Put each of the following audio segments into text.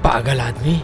पागल आदमी।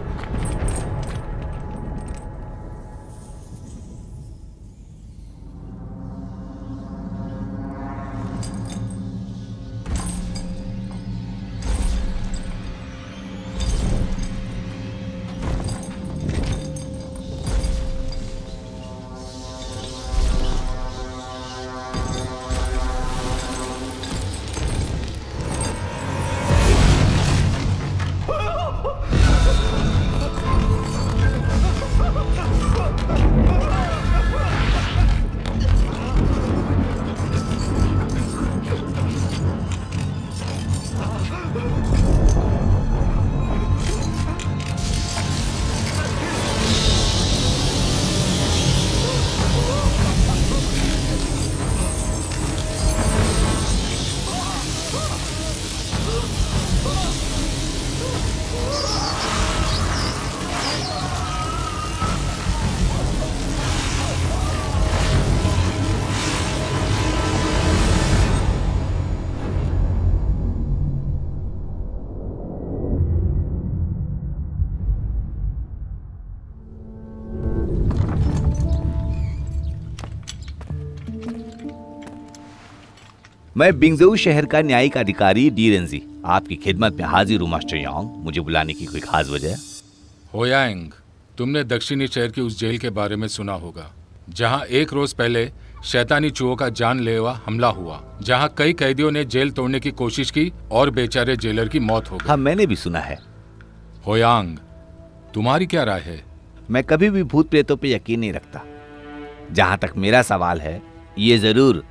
मैं बिंगजू शहर का न्यायिक अधिकारी डी रेंजी आपकी खिदमत में हाजिर हूँ मास्टर यांग। मुझे बुलाने की कोई खास वजह? होयांग, तुमने दक्षिणी शहर की उस जेल के बारे में सुना होगा जहां एक रोज पहले शैतानी चूहों का जानलेवा हमला हुआ, जहां कई कैदियों ने जेल तोड़ने की कोशिश की और बेचारे जेलर की मौत हो गई। हाँ, मैंने भी सुना है। होयांग, तुम्हारी क्या राय है? मैं कभी भी भूत प्रेतों पे यकीन नहीं रखता। जहां तक मेरा सवाल है, ये जरूर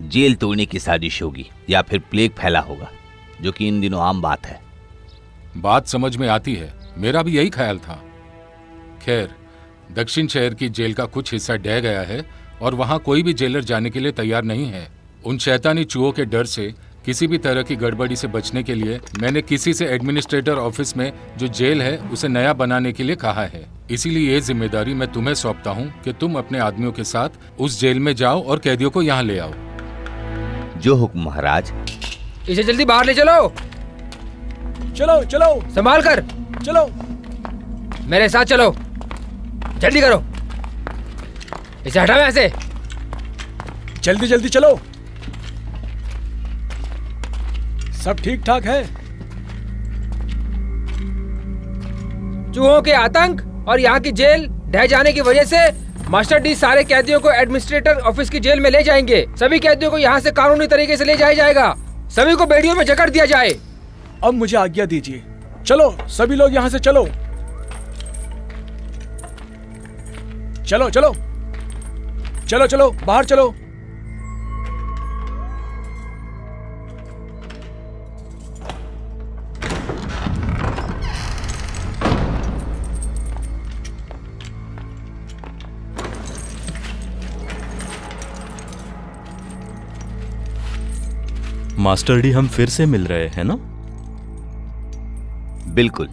जेल तोड़ने की साजिश होगी या फिर प्लेग फैला होगा, जो कि इन दिनों आम बात है। बात समझ में आती है, मेरा भी यही ख्याल था। खैर, दक्षिण शहर की जेल का कुछ हिस्सा ढह गया है और वहां कोई भी जेलर जाने के लिए तैयार नहीं है। उन शैतानी चूहों के डर से किसी भी तरह की गड़बड़ी से बचने के लिए मैंने किसी से एडमिनिस्ट्रेटर ऑफिस में जो जेल है उसे नया बनाने के लिए कहा है। इसीलिए ये जिम्मेदारी मैं तुम्हें सौंपता हूँ कि तुम अपने आदमियों के साथ उस जेल में जाओ और कैदियों को यहाँ ले आओ। जो हुक्म महाराज। इसे जल्दी बाहर ले चलो। चलो चलो, संभाल कर चलो। मेरे साथ चलो, जल्दी करो। इसे हटाओ यहाँ से। जल्दी जल्दी चलो। सब ठीक ठाक है? चूहों के आतंक और यहाँ की जेल ढह जाने की वजह से मास्टर डी सारे कैदियों को एडमिनिस्ट्रेटर ऑफिस की जेल में ले जाएंगे। सभी कैदियों को यहाँ से कानूनी तरीके से ले जाया जाएगा। सभी को बेड़ियों में जकड़ दिया जाए। अब मुझे आज्ञा दीजिए। चलो सभी लोग यहाँ से चलो। चलो चलो चलो चलो, बाहर चलो। मास्टर डी, हम फिर से मिल रहे हैं ना? बिल्कुल।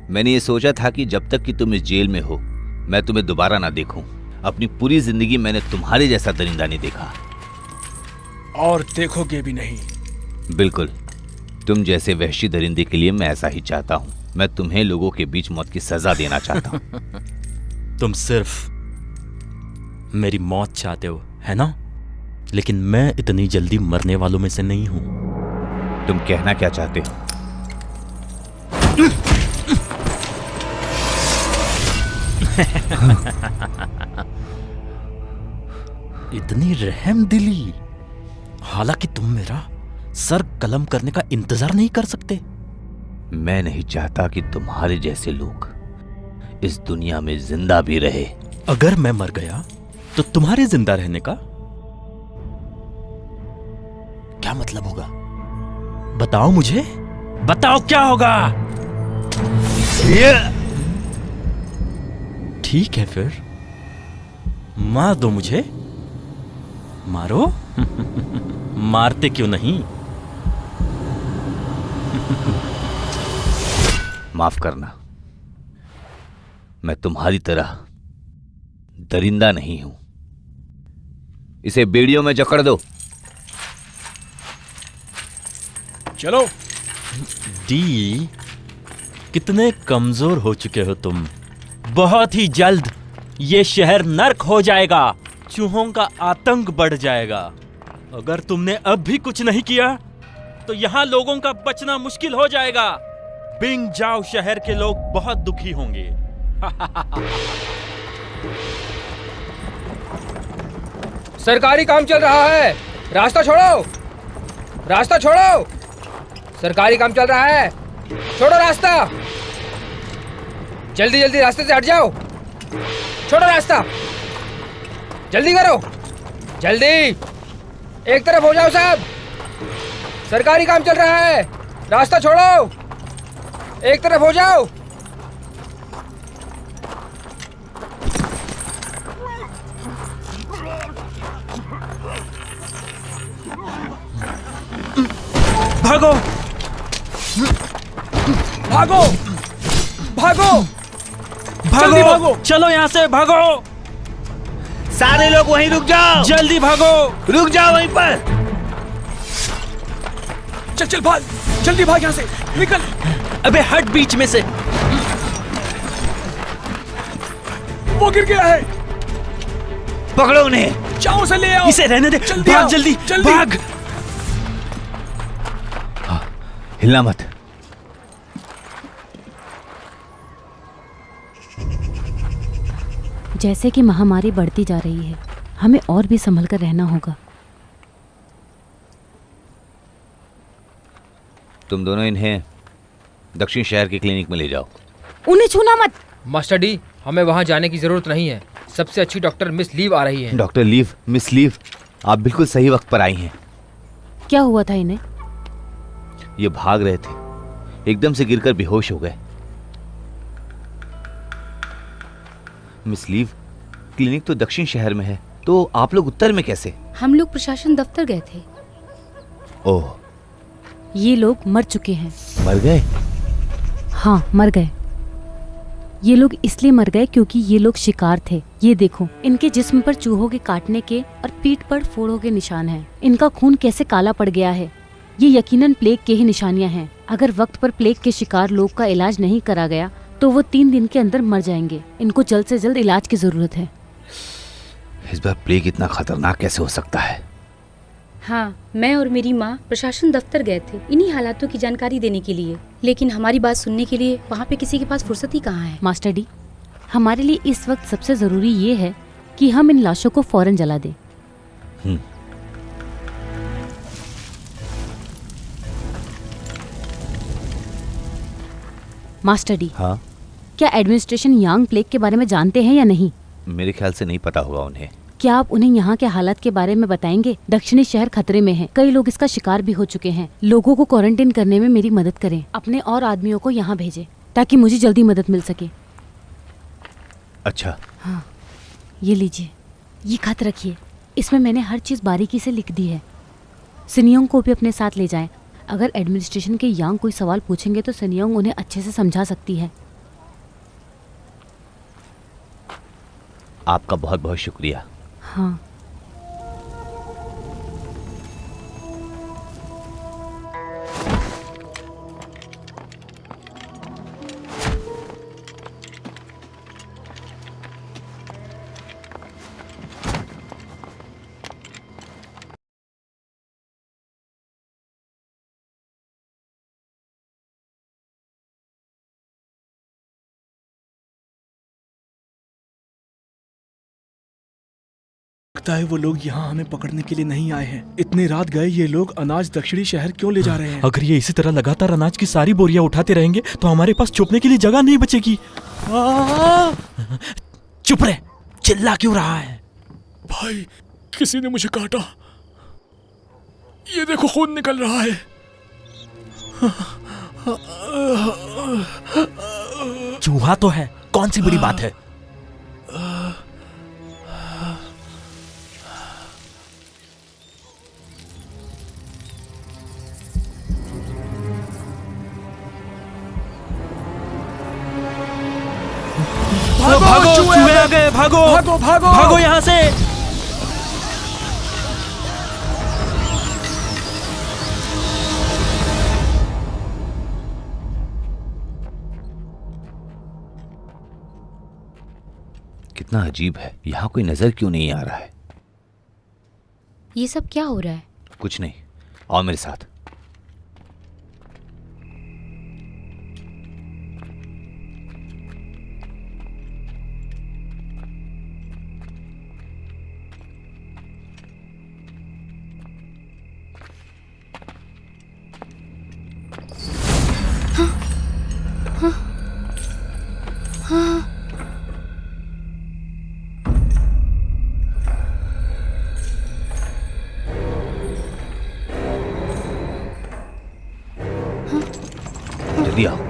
मैंने ये सोचा था कि जब तक कि तुम इस जेल में हो मैं तुम्हें दोबारा ना देखूं। अपनी पूरी जिंदगी मैंने तुम्हारे जैसा दरिंदा नहीं देखा। और देखोगे भी नहीं। बिल्कुल, तुम जैसे वहशी दरिंदे के लिए मैं ऐसा ही चाहता हूं। मैं तुम्हें लोगों के बीच मौत की सजा देना चाहता हूं। तुम सिर्फ मेरी मौत चाहते हो, है ना? लेकिन मैं इतनी जल्दी मरने वालों में से नहीं हूं। तुम कहना क्या चाहते हो? इतनी रहमदिली, हालांकि तुम मेरा सर कलम करने का इंतजार नहीं कर सकते। मैं नहीं चाहता कि तुम्हारे जैसे लोग इस दुनिया में जिंदा भी रहे। अगर मैं मर गया तो तुम्हारे जिंदा रहने का क्या मतलब होगा? बताओ मुझे, बताओ क्या होगा? ठीक है, फिर मार दो मुझे। मारो। मारते क्यों नहीं? माफ करना, मैं तुम्हारी तरह दरिंदा नहीं हूं। इसे बेड़ियों में जकड़ दो। चलो। डी, कितने कमजोर हो चुके हो तुम। बहुत ही जल्द ये शहर नर्क हो जाएगा, चूहों का आतंक बढ़ जाएगा। अगर तुमने अब भी कुछ नहीं किया तो यहाँ लोगों का बचना मुश्किल हो जाएगा। बिंग जाओ शहर के लोग बहुत दुखी होंगे। सरकारी काम चल रहा है, रास्ता छोड़ो, रास्ता छोड़ो। सरकारी काम चल रहा है, छोड़ो रास्ता। जल्दी जल्दी रास्ते से हट जाओ, छोड़ो रास्ता, जल्दी करो, जल्दी। एक तरफ हो जाओ साहब, सरकारी काम चल रहा है, रास्ता छोड़ो, एक तरफ हो जाओ। भागो भागो भागो भागो जल्दी भागो। चलो यहाँ से भागो, सारे लोग वहीं रुक जाओ, जल्दी भागो। रुक जाओ वहीं पर। चल चल भाग, जल्दी भाग यहाँ से, निकल। अबे हट बीच में से। वो गिर गया है, पकड़ो उन्हें। जाओ उसे ले आओ। इसे रहने दे, जल्दी भाग आओ, जल्दी जल्दी। भाग। हिलना मत। जैसे कि महामारी बढ़ती जा रही है, हमें और भी संभल कर रहना होगा। तुम दोनों इन्हें दक्षिण शहर की क्लिनिक में ले जाओ। उन्हें छूना मत। मास्टर डी, हमें वहाँ जाने की जरूरत नहीं है। सबसे अच्छी डॉक्टर मिस लीव आ रही है। डॉक्टर लीव, मिस लीव, आप बिल्कुल सही वक्त पर आई हैं। क्या हुआ था इन्हें? ये भाग रहे थे, एकदम से गिरकर बेहोश हो गए। मिस लीव, क्लिनिक तो दक्षिण शहर में है, तो आप लोग उत्तर में कैसे? हम लोग प्रशासन दफ्तर गए थे। ओह, ये लोग मर चुके हैं। मर गए? हाँ, मर गए। ये लोग इसलिए मर गए क्योंकि ये लोग शिकार थे। ये देखो, इनके जिस्म पर चूहों के काटने के और पीठ पर फोड़ों के निशान हैं। इनका खून कैसे काला पड़ गया है। ये यकीनन प्लेग के ही निशानियां हैं। अगर वक्त पर प्लेग के शिकार लोग का इलाज नहीं करा गया तो वो 3 दिन के अंदर मर जाएंगे। इनको जल्द से जल्द इलाज की जरूरत है। इस बार प्लेग इतना खतरनाक कैसे हो सकता है? हाँ, मैं और मेरी माँ प्रशासन दफ्तर गए थे इन्हीं हालातों की जानकारी देने के लिए, लेकिन हमारी बात सुनने के लिए वहाँ पे किसी के पास फुर्सत ही कहाँ है। मास्टर डी, हमारे लिए इस वक्त सबसे जरूरी ये है कि हम इन लाशों को फौरन जला दें। मास्टर डी, हाँ, क्या एडमिनिस्ट्रेशन यांग प्लेग के बारे में जानते हैं या नहीं? मेरे ख्याल से नहीं पता होगा उन्हें। क्या आप उन्हें यहाँ के हालात के बारे में बताएंगे? दक्षिणी शहर खतरे में है, कई लोग इसका शिकार भी हो चुके हैं। लोगों को क्वारंटाइन करने में मेरी मदद करें। अपने और आदमियों को यहाँ भेजें ताकि मुझे जल्दी मदद मिल सके। अच्छा, हाँ, ये लीजिए, ये खत रखिए। इसमें मैंने हर चीज़ बारीकी से लिख दी है। सिनियोंग को भी अपने साथ ले जाएं। अगर एडमिनिस्ट्रेशन के यांग कोई सवाल पूछेंगे तो सिनियोंग उन्हें अच्छे से समझा सकती है। आपका बहुत बहुत शुक्रिया। हाँ, लगता है वो लोग यहाँ हमें पकड़ने के लिए नहीं आए हैं। इतनी रात गए ये लोग अनाज दक्षिणी शहर क्यों ले जा रहे हैं? अगर ये इसी तरह लगातार अनाज की सारी बोरियां उठाते रहेंगे तो हमारे पास छुपने के लिए जगह नहीं बचेगी। चुप रहे, चिल्ला क्यों रहा है? भाई, किसी ने मुझे काटा। ये देखो, खून निकल रहा है। चूहा तो है, कौन सी बड़ी बात है? भागो, चूहे आ गए, भागो भागो भागो भागो यहाँ से। कितना अजीब है, यहाँ कोई नजर क्यों नहीं आ रहा है? ये सब क्या हो रहा है? कुछ नहीं, आओ मेरे साथ। जल्दी आओ।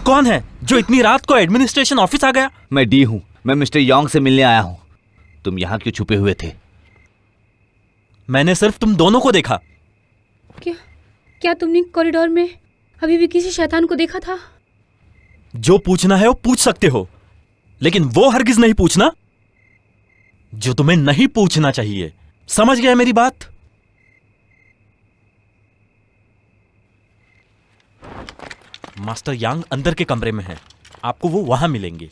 कौन है जो इतनी रात को एडमिनिस्ट्रेशन ऑफिस आ गया? मैं डी हूँ, मैं मिस्टर योंग से मिलने आया हूँ। तुम यहाँ क्यों छुपे हुए थे? मैंने सिर्फ तुम दोनों को देखा। क्या तुमने कॉरिडोर में अभी भी किसी शैतान को देखा था? जो पूछना है वो पूछ सकते हो, लेकिन वो हरगिज नहीं पूछना जो तुम्हें नहीं पूछना चाहिए। समझ गया मेरी बात? मास्टर यांग अंदर के कमरे में हैं। आपको वो वहां मिलेंगे।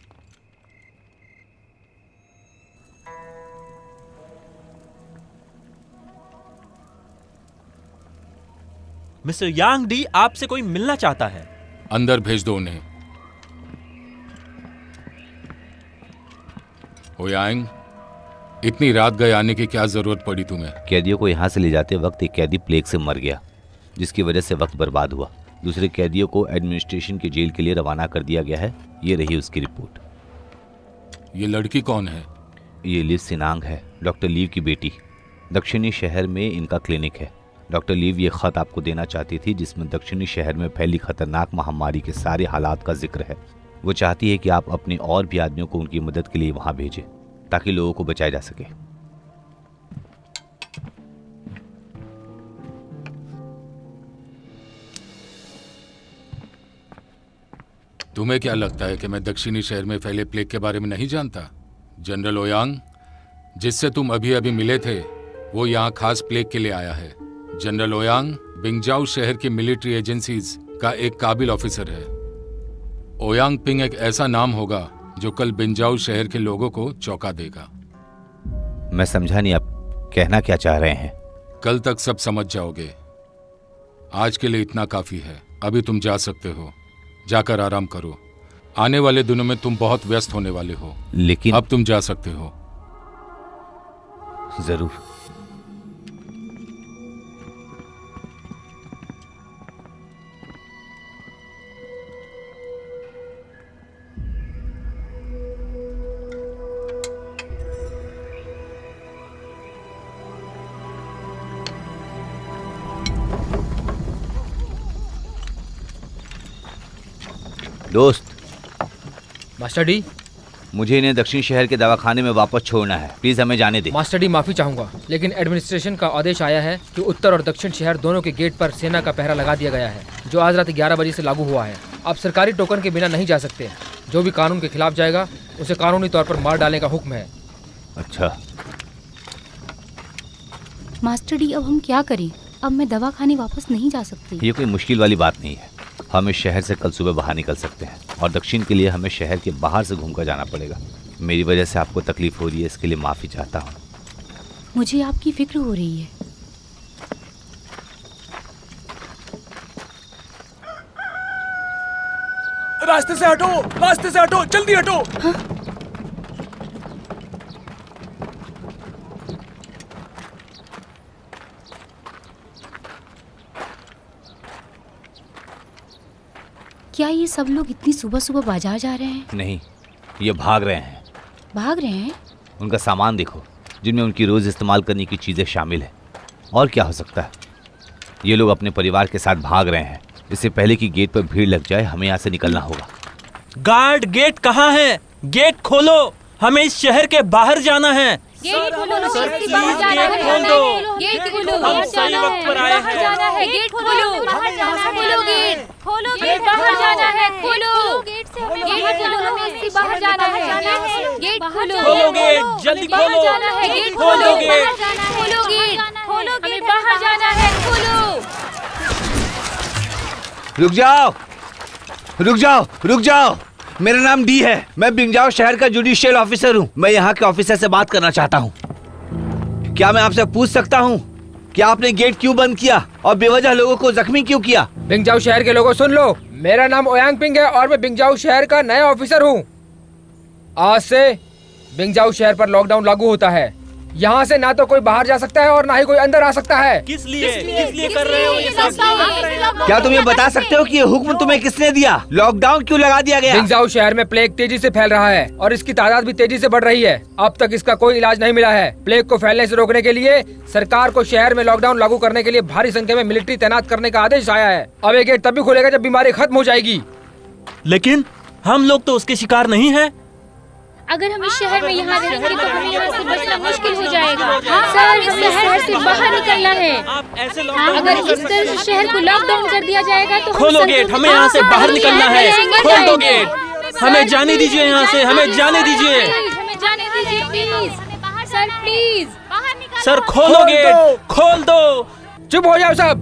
मिस्टर यांग डी आपसे कोई मिलना चाहता है। अंदर भेज दो उन्हें। ओयांग, इतनी रात गए आने की क्या जरूरत पड़ी तुम्हें? कैदियों को यहाँ से ले जाते वक्त एक कैदी प्लेग से मर गया, जिसकी वजह से वक्त बर्बाद हुआ। दूसरे कैदियों को एडमिनिस्ट्रेशन की जेल के लिए रवाना कर दिया गया है। ये रही उसकी रिपोर्ट। ये लड़की कौन है? ये लिव सिनांग है, डॉक्टर लीव की बेटी। दक्षिणी शहर में इनका क्लिनिक है। डॉक्टर लीव ये खत आपको देना चाहती थी, जिसमें दक्षिणी शहर में फैली खतरनाक महामारी के सारे हालात का जिक्र है। वो चाहती है कि आप अपने और भी आदमियों को उनकी मदद के लिए वहां भेजें, ताकि लोगों को बचाया जा सके। तुम्हें क्या लगता है कि मैं दक्षिणी शहर में फैले प्लेग के बारे में नहीं जानता? जनरल ओयांग, जिससे तुम अभी अभी मिले थे, वो यहाँ खास प्लेग के लिए आया है। जनरल ओयांग बिंगजाओ शहर की मिलिट्री एजेंसीज का एक काबिल ऑफिसर है। ओयांग पिंग एक ऐसा नाम होगा जो कल बिंजाओ शहर के लोगों को चौंका देगा। मैं समझा नहीं, आप कहना क्या चाह रहे हैं? कल तक सब समझ जाओगे। आज के लिए इतना काफी है। अभी तुम जा सकते हो। जाकर आराम करो। आने वाले दिनों में तुम बहुत व्यस्त होने वाले हो। लेकिन अब तुम जा सकते हो। जरूर। दोस्त, मास्टर डी, मुझे इन्हें दक्षिण शहर के दवाखाने में वापस छोड़ना है। प्लीज हमें जाने दे। मास्टर डी, माफी चाहूंगा, लेकिन एडमिनिस्ट्रेशन का आदेश आया है कि उत्तर और दक्षिण शहर दोनों के गेट पर सेना का पहरा लगा दिया गया है, जो आज रात 11 बजे से लागू हुआ है। आप सरकारी टोकन के बिना नहीं जा सकते। जो भी कानून के खिलाफ जाएगा उसे कानूनी तौर पर मार डालने का हुक्म है। अच्छा मास्टर डी, अब हम क्या करें? अब मैं दवाखाने वापस नहीं जा सकती। ये कोई मुश्किल वाली बात नहीं है। हम इस शहर से कल सुबह बाहर निकल सकते हैं, और दक्षिण के लिए हमें शहर के बाहर से घूमकर जाना पड़ेगा। मेरी वजह से आपको तकलीफ हो रही है, इसके लिए माफ़ी चाहता हूँ। मुझे आपकी फिक्र हो रही है। रास्ते से हटो, रास्ते से हटो, जल्दी हटो। क्या ये सब लोग इतनी सुबह सुबह बाजार जा रहे हैं? नहीं, ये भाग रहे हैं। भाग रहे हैं? उनका सामान देखो, जिनमें उनकी रोज इस्तेमाल करने की चीजें शामिल है। और क्या हो सकता है? ये लोग अपने परिवार के साथ भाग रहे हैं। इससे पहले कि गेट पर भीड़ लग जाए, हमें यहाँ से निकलना होगा। गार्ड, गेट कहाँ है? गेट खोलो, हमें इस शहर के बाहर जाना है। गेट खोलो, प्लीज गेट खोल दो। गेट खोलो, हम सही वक्त पर आए हैं। जाना है, गेट खोलो, बाहर जाना है, खोलो गेट, खोलो गेट, बाहर जाना है, खोलो गेट से, गेट खोलो, हमें इससे बाहर जाना है, गेट खोलो, खोलो गेट, जल्दी खोलो, जाना है, गेट खोलो गेट। खोलो गेट, खोलो, हमें बाहर जाना है, खोलो। रुक जाओ, रुक जाओ, रुक जाओ। मेरा नाम डी है। मैं बिंगजाओ शहर का जुडिशियल ऑफिसर हूँ। मैं यहाँ के ऑफिसर से बात करना चाहता हूँ। क्या मैं आपसे पूछ सकता हूँ कि आपने गेट क्यों बंद किया और बेवजह लोगों को जख्मी क्यों किया? बिंगजाओ शहर के लोगों सुन लो, मेरा नाम ओयांग पिंग है और मैं बिंगजाओ शहर का नया ऑफिसर हूँ। आज से बिंगजाओ शहर पर लॉकडाउन लागू होता है। यहाँ से ना तो कोई बाहर जा सकता है और ना ही कोई अंदर आ सकता है। किस लिए कर रहे हो ये सब? क्या तुम ये बता सकते हो कि ये हुक्म तुम्हें किसने दिया? लॉकडाउन क्यों लगा दिया गया? बिंगजाओ शहर में प्लेग तेजी से फैल रहा है और इसकी तादाद भी तेजी से बढ़ रही है। अब तक इसका कोई इलाज नहीं मिला है। प्लेग को फैलने से रोकने के लिए सरकार को शहर में लॉकडाउन लागू करने के लिए भारी संख्या में मिलिट्री तैनात करने का आदेश आया है। अब ये गेट तभी खुलेगा जब बीमारी खत्म हो जाएगी। लेकिन हम लोग तो उसके शिकार नहीं हैं। अगर हम इस शहर में यहाँ रहेंगे तो हमें यहाँ से बचना मुश्किल हो जाएगा। सर, हमें शहर से बाहर निकलना है। आप ऐसे अगर इस तरह से शहर को लॉकडाउन कर दिया जाएगा तो खोलो गेट, हमें यहाँ से बाहर निकलना है। खोल दो गेट, हमें जाने दीजिए यहाँ से, हमें जाने दीजिए। हमें जाने दीजिए प्लीज, सर प्लीज। सर खोलो गेट, खोल दो। चुप हो जाओ सब।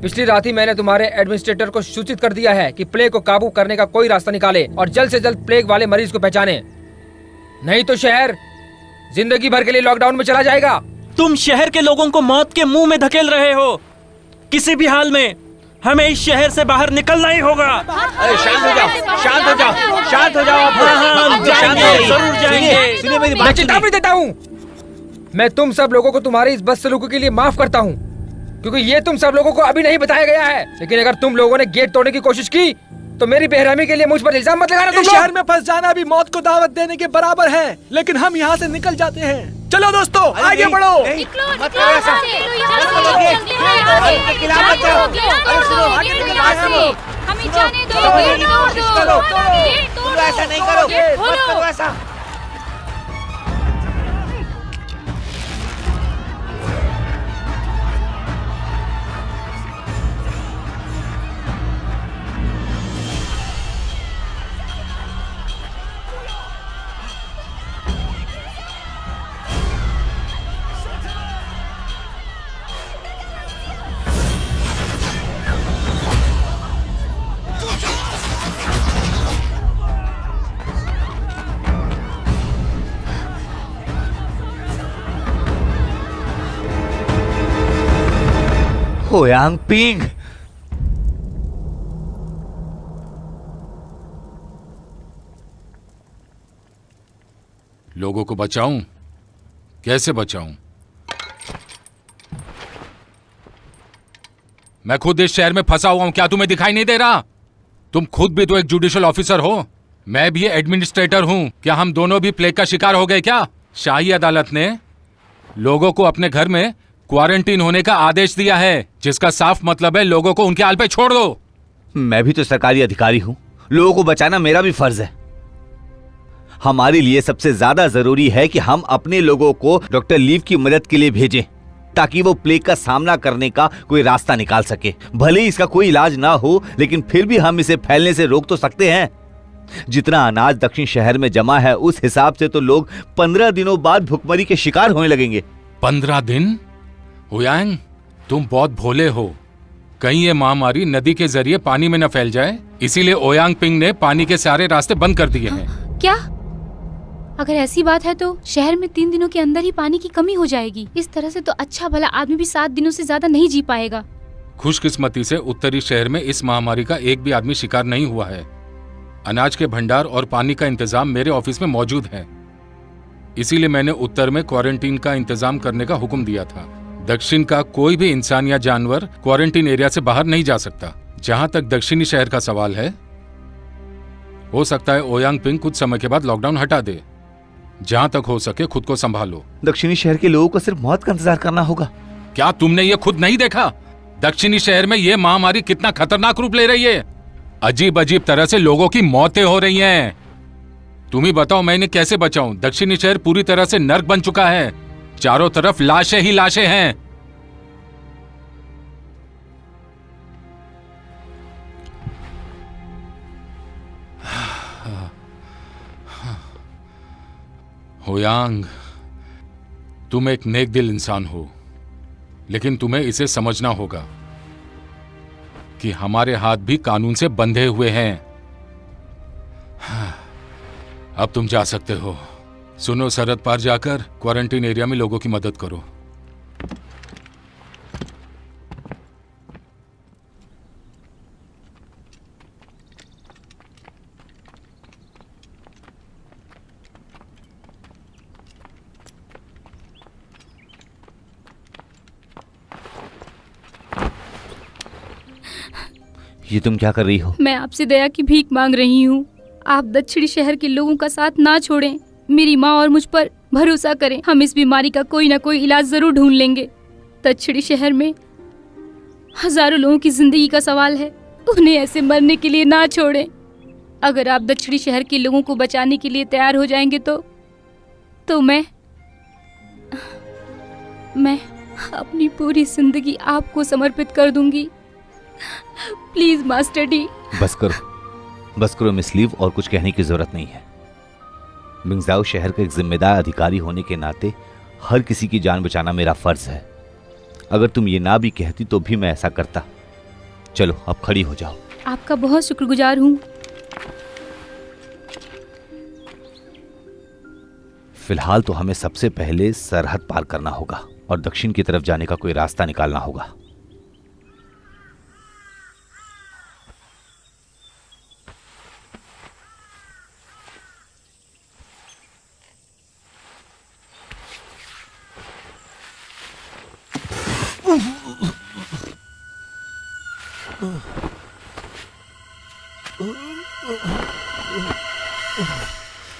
पिछली रात ही मैंने तुम्हारे एडमिनिस्ट्रेटर को सूचित कर दिया है कि प्लेग को काबू करने का कोई रास्ता निकाले और जल्द से जल्द प्लेग वाले मरीज को पहचाने, नहीं तो शहर जिंदगी भर के लिए लॉकडाउन में चला जाएगा। तुम शहर के लोगों को मौत के मुंह में धकेल रहे हो। किसी भी हाल में हमें इस शहर से बाहर निकलना ही होगा। अरे शांत हो जाओ, शांत हो जाओ, शांत हो जाओ। हाँ, हम जाएंगे, जरूर जाएंगे। सुनिए मेरी मैं बात। चेतावनी देता हूँ, मैं तुम सब लोगों को तुम्हारी इस बदसलूकी के लिए माफ करता हूँ, क्योंकि ये तुम सब लोगों को अभी नहीं बताया गया है। लेकिन अगर तुम लोगों ने गेट तोड़ने की कोशिश की तो मेरी बेरहमी के लिए मुझ पर इल्जाम मत लगाना। तुम इस शहर में फंस जाना भी मौत को दावत देने के बराबर है, लेकिन हम यहाँ से निकल जाते हैं। चलो दोस्तों, आगे बढ़ो। हमें जाने दो, ऐसा नहीं करो, मत करो ऐसा। ओयांग पिंग, लोगों को बचाऊं? कैसे बचाऊं? मैं खुद इस शहर में फंसा हुआ हूं, क्या तुम्हें दिखाई नहीं दे रहा? तुम खुद भी तो एक जुडिशियल ऑफिसर हो, मैं भी एडमिनिस्ट्रेटर हूं। क्या हम दोनों भी प्लेग का शिकार हो गए क्या? शाही अदालत ने लोगों को अपने घर में क्वारंटीन होने का आदेश दिया है, जिसका साफ मतलब है लोगों को उनके हाल पे छोड़ दो। मैं भी तो सरकारी अधिकारी हूं, लोगों को बचाना मेरा भी फर्ज है। हमारे लिए सबसे ज्यादा जरूरी है कि हम अपने लोगों को डॉक्टर लीव की मदद के लिए भेजें, ताकि वो प्लेग का सामना करने का कोई रास्ता निकाल सके। भले ही इसका कोई इलाज ना हो, लेकिन फिर भी हम इसे फैलने से रोक तो सकते हैं। जितना अनाज दक्षिण शहर में जमा है, उस हिसाब से तो लोग 15 दिनों बाद भुखमरी के शिकार होने लगेंगे। 15 दिन? ओयांग, तुम बहुत भोले हो। कहीं ये महामारी नदी के जरिए पानी में न फैल जाए, इसीलिए ओयांग पिंग ने पानी के सारे रास्ते बंद कर दिए हैं। क्या? अगर ऐसी बात है तो शहर में 3 दिनों के अंदर ही पानी की कमी हो जाएगी। इस तरह से तो अच्छा भला आदमी भी 7 दिनों से ज्यादा नहीं जी पाएगा। खुशकिस्मती से उत्तरी शहर में इस महामारी का एक भी आदमी शिकार नहीं हुआ है। अनाज के भंडार और पानी का इंतजाम मेरे ऑफिस में मौजूद है, इसीलिए मैंने उत्तर में क्वारंटीन का इंतजाम करने का हुक्म दिया था। दक्षिण का कोई भी इंसान या जानवर क्वारंटीन एरिया से बाहर नहीं जा सकता। जहां तक दक्षिणी शहर का सवाल है, हो सकता है ओयांग पिंग कुछ समय के बाद लॉकडाउन हटा दे। जहां तक हो सके खुद को संभालो। दक्षिणी शहर के लोगों को सिर्फ मौत का इंतजार करना होगा। क्या तुमने ये खुद नहीं देखा? दक्षिणी शहर में ये महामारी कितना खतरनाक रूप ले रही है। अजीब अजीब तरह से लोगों की मौतें हो रही हैं। तुम ही बताओ मैं इन्हें कैसे बचाऊं? दक्षिणी शहर पूरी तरह से नर्क बन चुका है। चारों तरफ लाशें ही लाशें हैं। होयांग, तुम एक नेक दिल इंसान हो, लेकिन तुम्हें इसे समझना होगा कि हमारे हाथ भी कानून से बंधे हुए हैं। अब तुम जा सकते हो। सुनो, सरहद पार जाकर क्वारंटीन एरिया में लोगों की मदद करो। ये तुम क्या कर रही हो? मैं आपसे दया की भीख मांग रही हूँ। आप दक्षिणी शहर के लोगों का साथ ना छोड़ें। मेरी माँ और मुझ पर भरोसा करें। हम इस बीमारी का कोई ना कोई इलाज जरूर ढूंढ लेंगे। दक्षिणी शहर में हजारों लोगों की जिंदगी का सवाल है। उन्हें ऐसे मरने के लिए ना छोड़ें। अगर आप दक्षिणी शहर के लोगों को बचाने के लिए तैयार हो जाएंगे तो मैं अपनी पूरी जिंदगी आपको समर्पित कर दूंगी। Please master D. बस करो मिस लीव, और कुछ कहने की जरूरत नहीं है। मिंगजाओ शहर का एक जिम्मेदार अधिकारी होने के नाते हर किसी की जान बचाना मेरा फर्ज है। अगर तुम ये ना भी कहती तो भी मैं ऐसा करता। चलो अब खड़ी हो जाओ। आपका बहुत शुक्रगुजार हूँ। फिलहाल तो हमें सबसे पहले सरहद पार करना होगा और दक्षिण की तरफ जाने का कोई रास्ता निकालना होगा।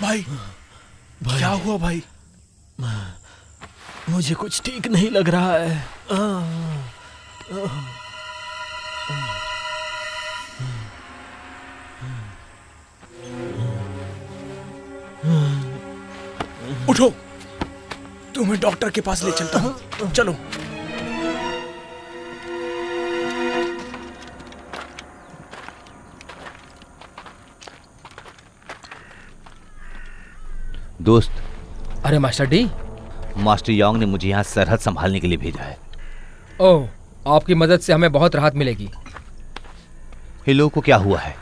भाई, क्या हुआ भाई? मुझे कुछ ठीक नहीं लग रहा है। उठो, तुम्हें डॉक्टर के पास ले चलता हूँ। चलो। दोस्त। अरे मास्टर डी। मास्टर यांग ने मुझे यहाँ सरहद संभालने के लिए भेजा है। ओह, आपकी मदद से हमें बहुत राहत मिलेगी। ये लोगों को क्या हुआ है?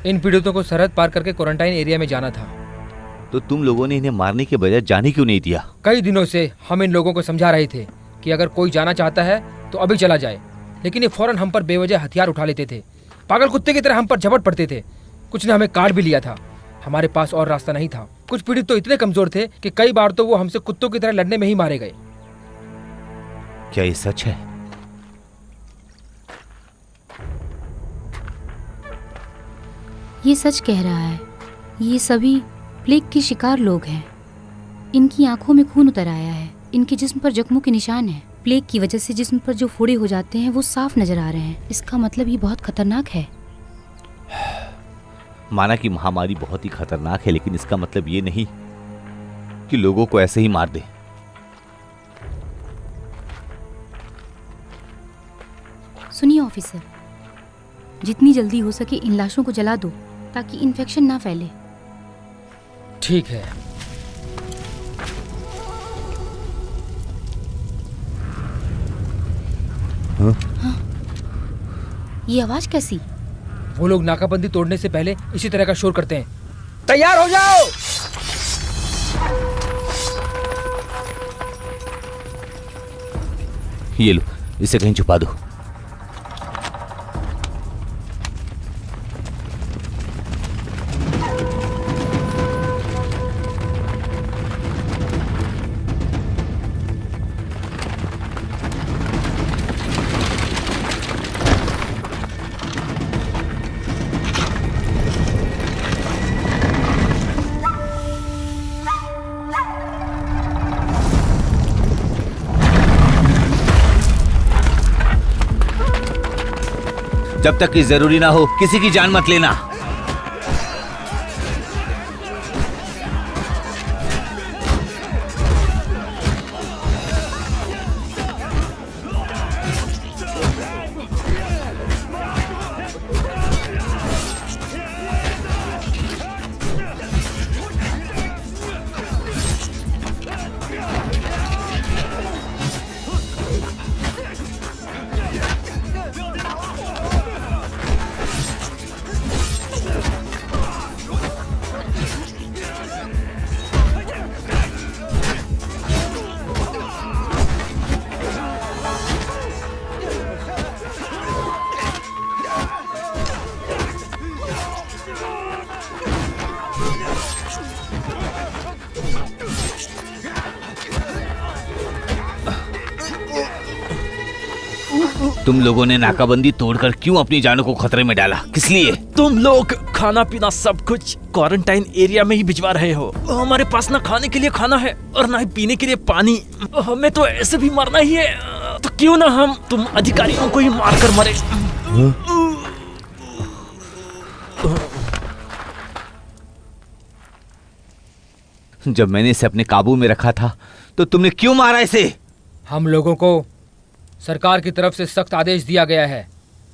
इन पीड़ितों को सरहद पार करके क्वारंटाइन एरिया में जाना था। तो तुम लोगों ने इन्हें मारने के बजाय जाने क्यों नहीं दिया? कई दिनों से हम इन लोगों को समझा रहे थे कि अगर कोई जाना चाहता है तो अभी चला जाए, लेकिन ये फौरन हम पर बेवजह हथियार उठा लेते थे। पागल कुत्ते की तरह हम पर झपट पड़ते थे। कुछ ने हमें काट भी लिया था। हमारे पास और रास्ता नहीं था। कुछ पीड़ित तो इतने कमजोर थे कि कई बार तो वो हमसे कुत्तों की तरह लड़ने में ही मारे गए। क्या ये सच है? ये सच कह रहा है। ये सभी प्लेग के शिकार लोग हैं। इनकी आंखों में खून उतर आया है। इनके जिस्म पर जख्मों के निशान हैं। प्लेग की वजह से जिस्म पर जो फोड़े हो जाते हैं वो साफ नजर आ रहे हैं। इसका मतलब ये बहुत खतरनाक है। माना कि महामारी बहुत ही खतरनाक है, लेकिन इसका मतलब ये नहीं कि लोगों को ऐसे ही मार दे। सुनिए ऑफिसर, जितनी जल्दी हो सके इन लाशों को जला दो ताकि इन्फेक्शन ना फैले। ठीक है। हाँ? ये आवाज कैसी? वो लोग नाकाबंदी तोड़ने से पहले इसी तरह का शोर करते हैं। तैयार हो जाओ। ये लो, इसे कहीं छुपा दो। जब तक कि जरूरी ना हो किसी की जान मत लेना। तुम लोगों ने नाकाबंदी तोड़कर क्यों अपनी जानों को खतरे में डाला? किस लिए? तुम लोग खाना पीना सब कुछ क्वारंटाइन एरिया में ही भिजवा रहे हो। हमारे पास ना खाने के लिए खाना है और ना ही पीने के लिए पानी। हमें तो ऐसे भी मरना ही है, तो क्यों ना हम तुम अधिकारियों को ही मार कर मरे। जब मैंने इसे अपने काबू में रखा था तो तुमने क्यों मारा इसे? हम लोगों को सरकार की तरफ से सख्त आदेश दिया गया है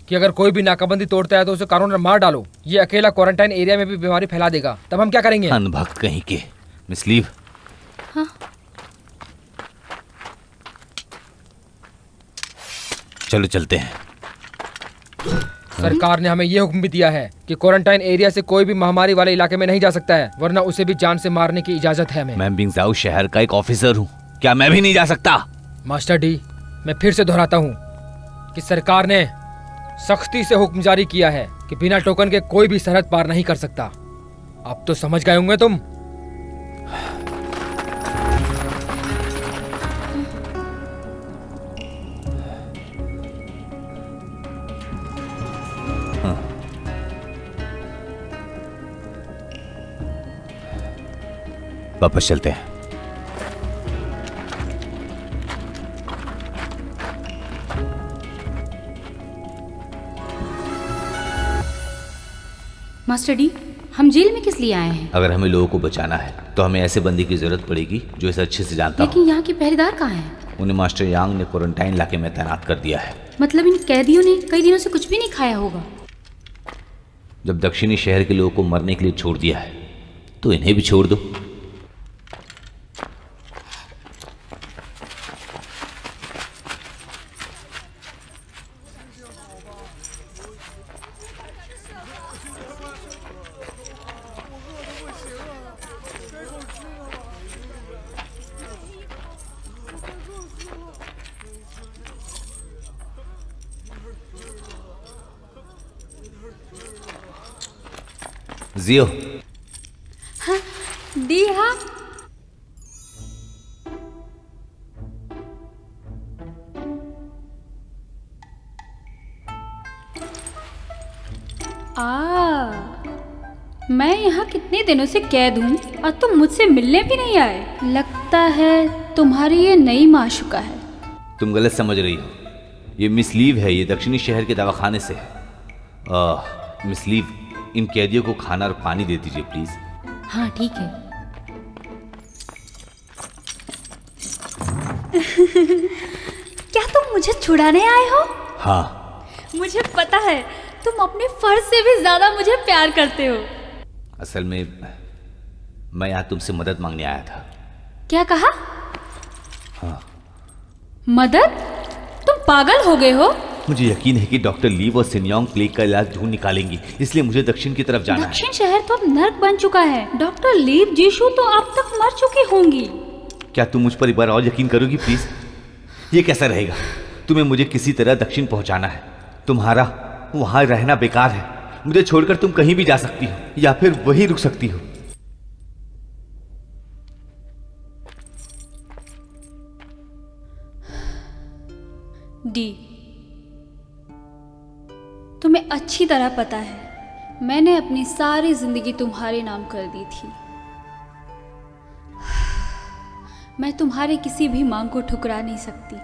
कि अगर कोई भी नाकाबंदी तोड़ता है तो उसे कानून में मार डालो। ये अकेला क्वारंटाइन एरिया में भी बीमारी फैला देगा, तब हम क्या करेंगे? अनभक्त कहीं के। मिस लीव, हाँ? चलो चलते हैं। सरकार ने हमें ये हुक्म भी दिया है कि क्वारंटाइन एरिया से कोई भी महामारी वाले इलाके में नहीं जा सकता है, वरना उसे भी जान से मारने की इजाजत है हमें। मैं बिंगजाओ शहर का एक ऑफिसर हूँ, क्या मैं भी नहीं जा सकता? मास्टर डी, मैं फिर से दोहराता हूँ कि सरकार ने सख्ती से हुक्म जारी किया है कि बिना टोकन के कोई भी सरहद पार नहीं कर सकता। अब तो समझ गए होंगे तुम। वापस चलते हैं। मास्टर डी, हम जेल में किस लिए आए हैं? अगर हमें लोगों को बचाना है तो हमें ऐसे बंदी की जरूरत पड़ेगी जो इसे अच्छे से जानता हो। लेकिन यहाँ के पहरेदार कहाँ हैं? उन्हें मास्टर यांग ने क्वारंटाइन इलाके में तैनात कर दिया है। मतलब इन कैदियों ने कई दिनों से कुछ भी नहीं खाया होगा। जब दक्षिणी शहर के लोगों को मरने के लिए छोड़ दिया है तो इन्हें भी छोड़ दो। जियो, डी हाँ। मैं यहाँ कितने दिनों से कैद हूँ और तुम मुझसे मिलने भी नहीं आए। लगता है तुम्हारी ये नई माशुका है। तुम गलत समझ रही हो। ये मिस लीव है, ये दक्षिणी शहर के दवाखाने से है। मिस लीव, इन कैदियों को खाना और पानी दे दीजिए प्लीज। हाँ ठीक है। क्या तुम मुझे छुड़ाने आए हो? हाँ। मुझे पता है तुम अपने फर्ज से भी ज्यादा मुझे प्यार करते हो। असल में मैं यहाँ तुमसे मदद मांगने आया था। क्या कहा? हाँ। मदद? तुम पागल हो गए हो? मुझे यकीन है कि डॉक्टर लीव और सिन्योंग प्लेग का इलाज ढूंढ निकालेंगी, इसलिए मुझे दक्षिण की तरफ जाना है। दक्षिण शहर तो अब नर्क बन चुका है। डॉक्टर लीव जीशु तो अब तक मर चुकी होंगी। क्या तुम मुझ पर एक बार और यकीन करोगी प्लीज? ये कैसा रहेगा? तुम्हें मुझे किसी तरह दक्षिण पहुंचाना है। तुम्हारा वहां रहना बेकार है। मुझे छोड़कर तुम कहीं भी जा सकती हो या फिर वहीं रुक सकती हो। डी, तुम्हें अच्छी तरह पता है मैंने अपनी सारी जिंदगी तुम्हारे नाम कर दी थी। मैं तुम्हारे किसी भी मांग को ठुकरा नहीं सकती।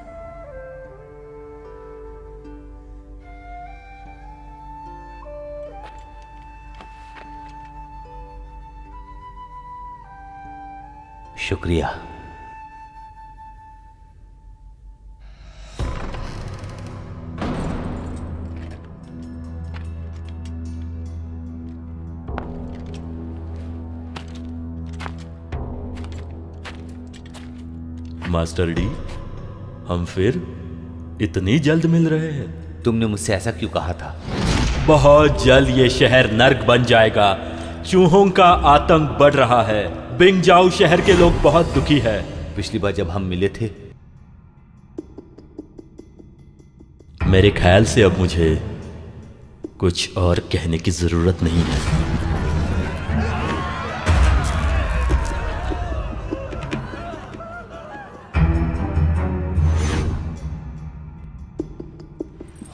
शुक्रिया। मास्टर डी, हम फिर इतनी जल्द मिल रहे हैं? तुमने मुझसे ऐसा क्यों कहा था? बहुत जल्द ये शहर नर्क बन जाएगा। चूहों का आतंक बढ़ रहा है। बिंगजाओ शहर के लोग बहुत दुखी है। पिछली बार जब हम मिले थे, मेरे ख्याल से अब मुझे कुछ और कहने की जरूरत नहीं है।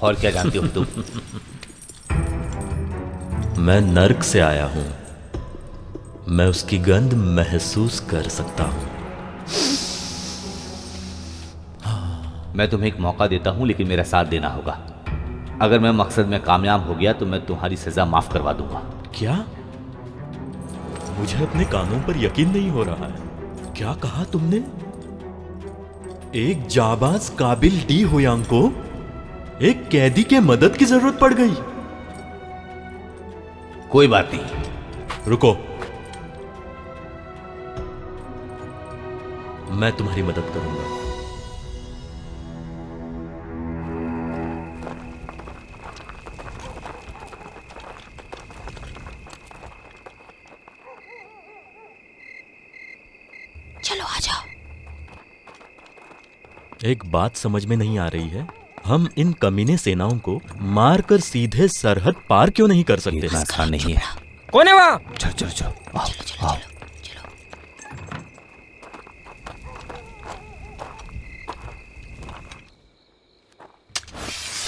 और क्या जानते हो तुम? मैं नर्क से आया हूं। मैं उसकी गंध महसूस कर सकता हूं। मैं तुम्हें एक मौका देता हूं, लेकिन मेरा साथ देना होगा। अगर मैं मकसद में कामयाब हो गया तो मैं तुम्हारी सजा माफ करवा दूंगा। क्या? मुझे अपने कानों पर यकीन नहीं हो रहा है। क्या कहा तुमने? एक जाबाज काबिल डी होयांग को एक कैदी के मदद की जरूरत पड़ गई। कोई बात नहीं, रुको, मैं तुम्हारी मदद करूंगा। चलो आ जाओ। एक बात समझ में नहीं आ रही है, हम इन कमीने सेनाओं को मारकर सीधे सरहद पार क्यों नहीं कर सकते? इतना आसान नहीं है। कौन है वहाँ? चलो चलो चलो, आओ आओ।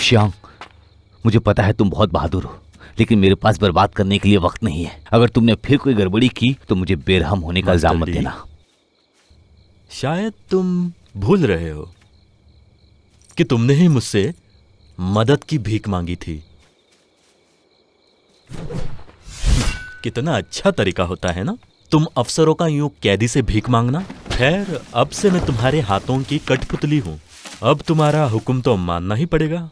श्याम, मुझे पता है तुम बहुत बहादुर हो, लेकिन मेरे पास बर्बाद करने के लिए वक्त नहीं है। अगर तुमने फिर कोई गड़बड़ी की तो मुझे बेरहम होने का इल्जाम मत देना। शायद तुम भूल रहे हो कि तुमने ही मुझसे मदद की भीख मांगी थी। कितना अच्छा तरीका होता है ना, तुम अफसरों का यूं कैदी से भीख मांगना। खैर, अब से मैं तुम्हारे हाथों की कठपुतली हूं। अब तुम्हारा हुक्म तो मानना ही पड़ेगा।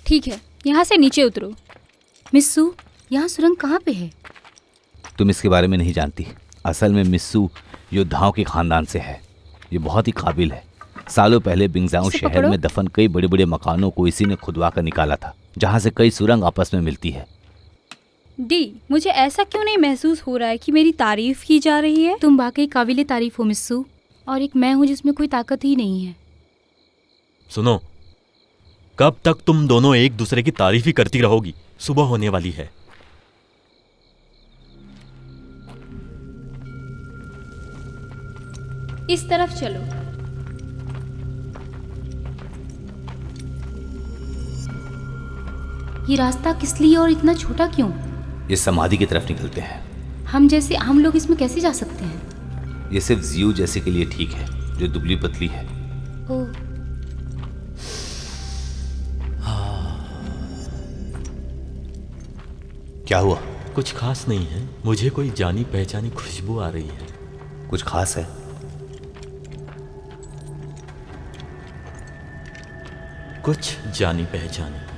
ठीक है, यहाँ से नीचे उतरो। मिस्सू, यहाँ सुरंग कहाँ पे है? तुम इसके बारे में नहीं जानती। असल में मिस्सू योद्धाओं के खानदान से है। ये बहुत ही काबिल है। सालों पहले बिंगजाओ इसे शहर पकड़ो। में दफन कई बड़े बड़े मकानों को इसी ने खुदवा कर निकाला था, जहां से कई सुरंग आपस में मिलती है। डी, मुझे ऐसा क्यों नहीं महसूस हो रहा है कि मेरी तारीफ की जा रही है? तुम वाकई काबिले तारीफ हो मिस्सू, और एक मैं हूँ जिसमें कोई ताकत ही नहीं है। सुनो, कब तक तुम दोनों एक दूसरे की तारीफ ही करती रहोगी? सुबह होने वाली है। इस तरफ चलो। ये रास्ता किस लिए और इतना छोटा क्यों? ये समाधि की तरफ निकलते हैं। हम जैसे आम लोग इसमें कैसे जा सकते हैं? ये सिर्फ जियो जैसे के लिए ठीक है, जो दुबली पतली है। ओह, क्या हुआ? कुछ खास नहीं है, मुझे कोई जानी पहचानी खुशबू आ रही है। कुछ खास है? कुछ जानी पहचानी।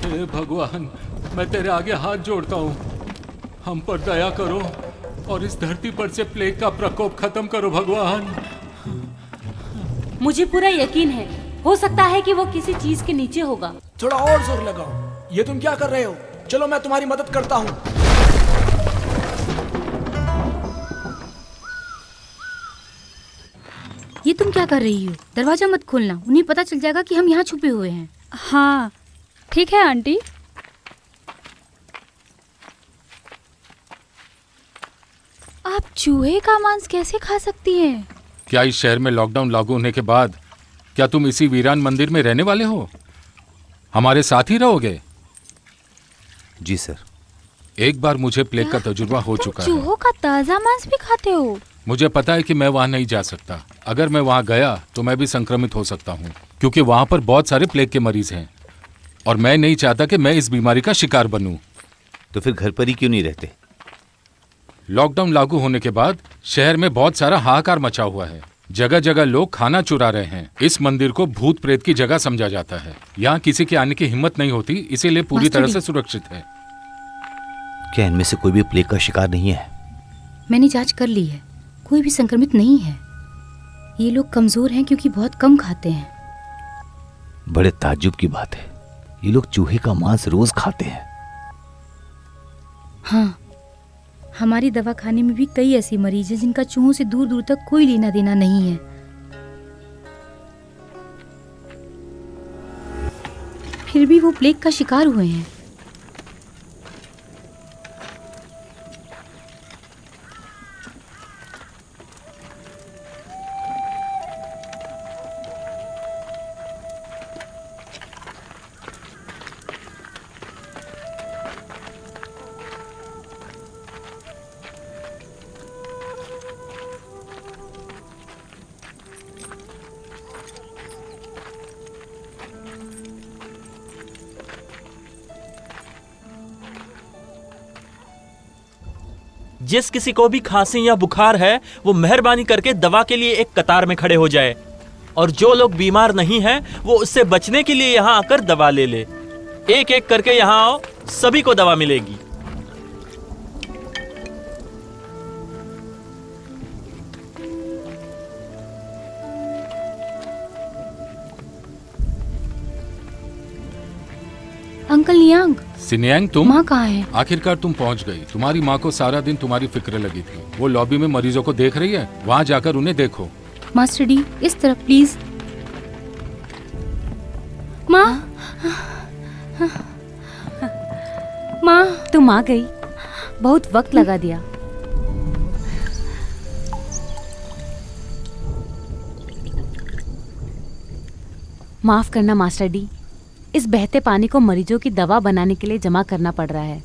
हे भगवान, मैं तेरे आगे हाथ जोड़ता हूँ। हम पर दया करो और इस धरती पर से प्लेग का प्रकोप खत्म करो भगवान। मुझे पूरा यकीन है, हो सकता है कि वो किसी चीज के नीचे होगा। थोड़ा और जोर लगाओ। ये तुम क्या कर रहे हो? चलो मैं तुम्हारी मदद करता हूँ। ये तुम क्या कर रही हो? दरवाजा मत खोलना, उन्हें पता चल जाएगा कि हम यहाँ छुपे हुए हैं। हाँ, ठीक है आंटी। आप चूहे का मांस कैसे खा सकती हैं? क्या इस शहर में लॉकडाउन लागू होने के बाद क्या तुम इसी वीरान मंदिर में रहने वाले हो? हमारे साथ ही रहोगे? जी सर। एक बार मुझे प्लेग का तजुर्बा हो चुका है। चूहों का ताजा मांस भी खाते हो? मुझे पता है कि मैं वहाँ नहीं जा सकता। अगर मैं वहाँ गया तो मैं भी संक्रमित हो सकता हूँ, क्योंकि वहाँ पर बहुत सारे प्लेग के मरीज हैं और मैं नहीं चाहता कि मैं इस बीमारी का शिकार बनूं। तो फिर घर पर ही क्यों नहीं रहते? लॉकडाउन लागू होने के बाद शहर में बहुत सारा हाहाकार मचा हुआ है। जगह जगह लोग खाना चुरा रहे हैं। इस मंदिर को भूत प्रेत की जगह समझा जाता है। यहाँ किसी के आने की हिम्मत नहीं होती, इसीलिए पूरी तरह से सुरक्षित है। क्या इनमें से कोई भी प्लेग का शिकार नहीं है? मैंने जांच कर ली है, कोई भी संक्रमित नहीं है। ये लोग कमजोर हैं क्योंकि बहुत कम खाते हैं। बड़े ताज्जुब की बात है, ये लोग चूहे का मांस रोज खाते हैं। हाँ, हमारी दवाखाने में भी कई ऐसे मरीज हैं जिनका चूहों से दूर दूर तक कोई लेना देना नहीं है। फिर भी वो प्लेग का शिकार हुए हैं। जिस किसी को भी खांसी या बुखार है वो मेहरबानी करके दवा के लिए एक कतार में खड़े हो जाए, और जो लोग बीमार नहीं हैं वो उससे बचने के लिए यहाँ आकर दवा ले ले। एक एक करके यहाँ आओ, सभी को दवा मिलेगी। अंकल नियांग, सिन्यांग, तुम? माँ कहाँ है? आखिरकार तुम पहुंच गई। तुम्हारी माँ को सारा दिन तुम्हारी फिक्र लगी थी। वो लॉबी में मरीजों को देख रही है, वहाँ जाकर उन्हें देखो। मास्टर डी, इस तरफ प्लीज। माँ, माँ, तुम आ गई, बहुत वक्त लगा दिया। माफ करना मास्टर डी, इस बहते पानी को मरीजों की दवा बनाने के लिए जमा करना पड़ रहा है।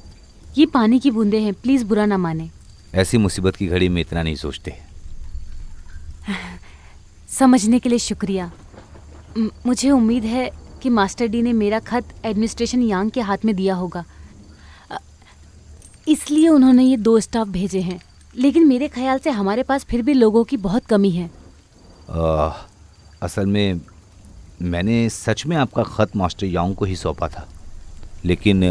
ये पानी की बूंदें हैं, प्लीज बुरा ना माने। ऐसी मुसीबत की घड़ी में इतना नहीं सोचते। समझने के लिए शुक्रिया। मुझे उम्मीद है कि मास्टर डी ने मेरा खत एडमिनिस्ट्रेशन यांग के हाथ में दिया होगा, इसलिए उन्होंने ये 2 स्टाफ भेजे हैं। लेकिन मेरे ख्याल से हमारे पास फिर भी लोगों की बहुत कमी है। असल में मैंने सच में आपका खत मास्टर यांग को ही सौंपा था, लेकिन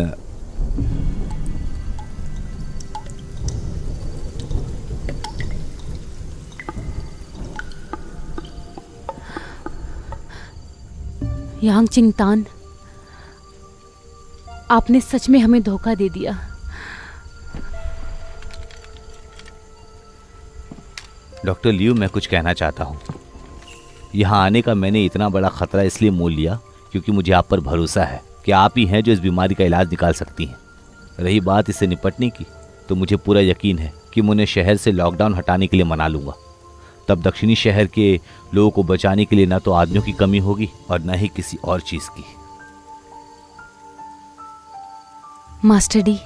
यांग चिंगतान, आपने सच में हमें धोखा दे दिया। डॉक्टर लियू, मैं कुछ कहना चाहता हूँ। यहाँ आने का मैंने इतना बड़ा खतरा इसलिए मोल लिया क्योंकि मुझे आप पर भरोसा है कि आप ही हैं जो इस बीमारी का इलाज निकाल सकती हैं। रही बात इससे निपटने की, तो मुझे पूरा यकीन है कि मैं उन्हें शहर से लॉकडाउन हटाने के लिए मना लूँगा। तब दक्षिणी शहर के लोगों को बचाने के लिए न तो आदमियों की कमी होगी और न ही किसी और चीज़ की। मास्टर डी,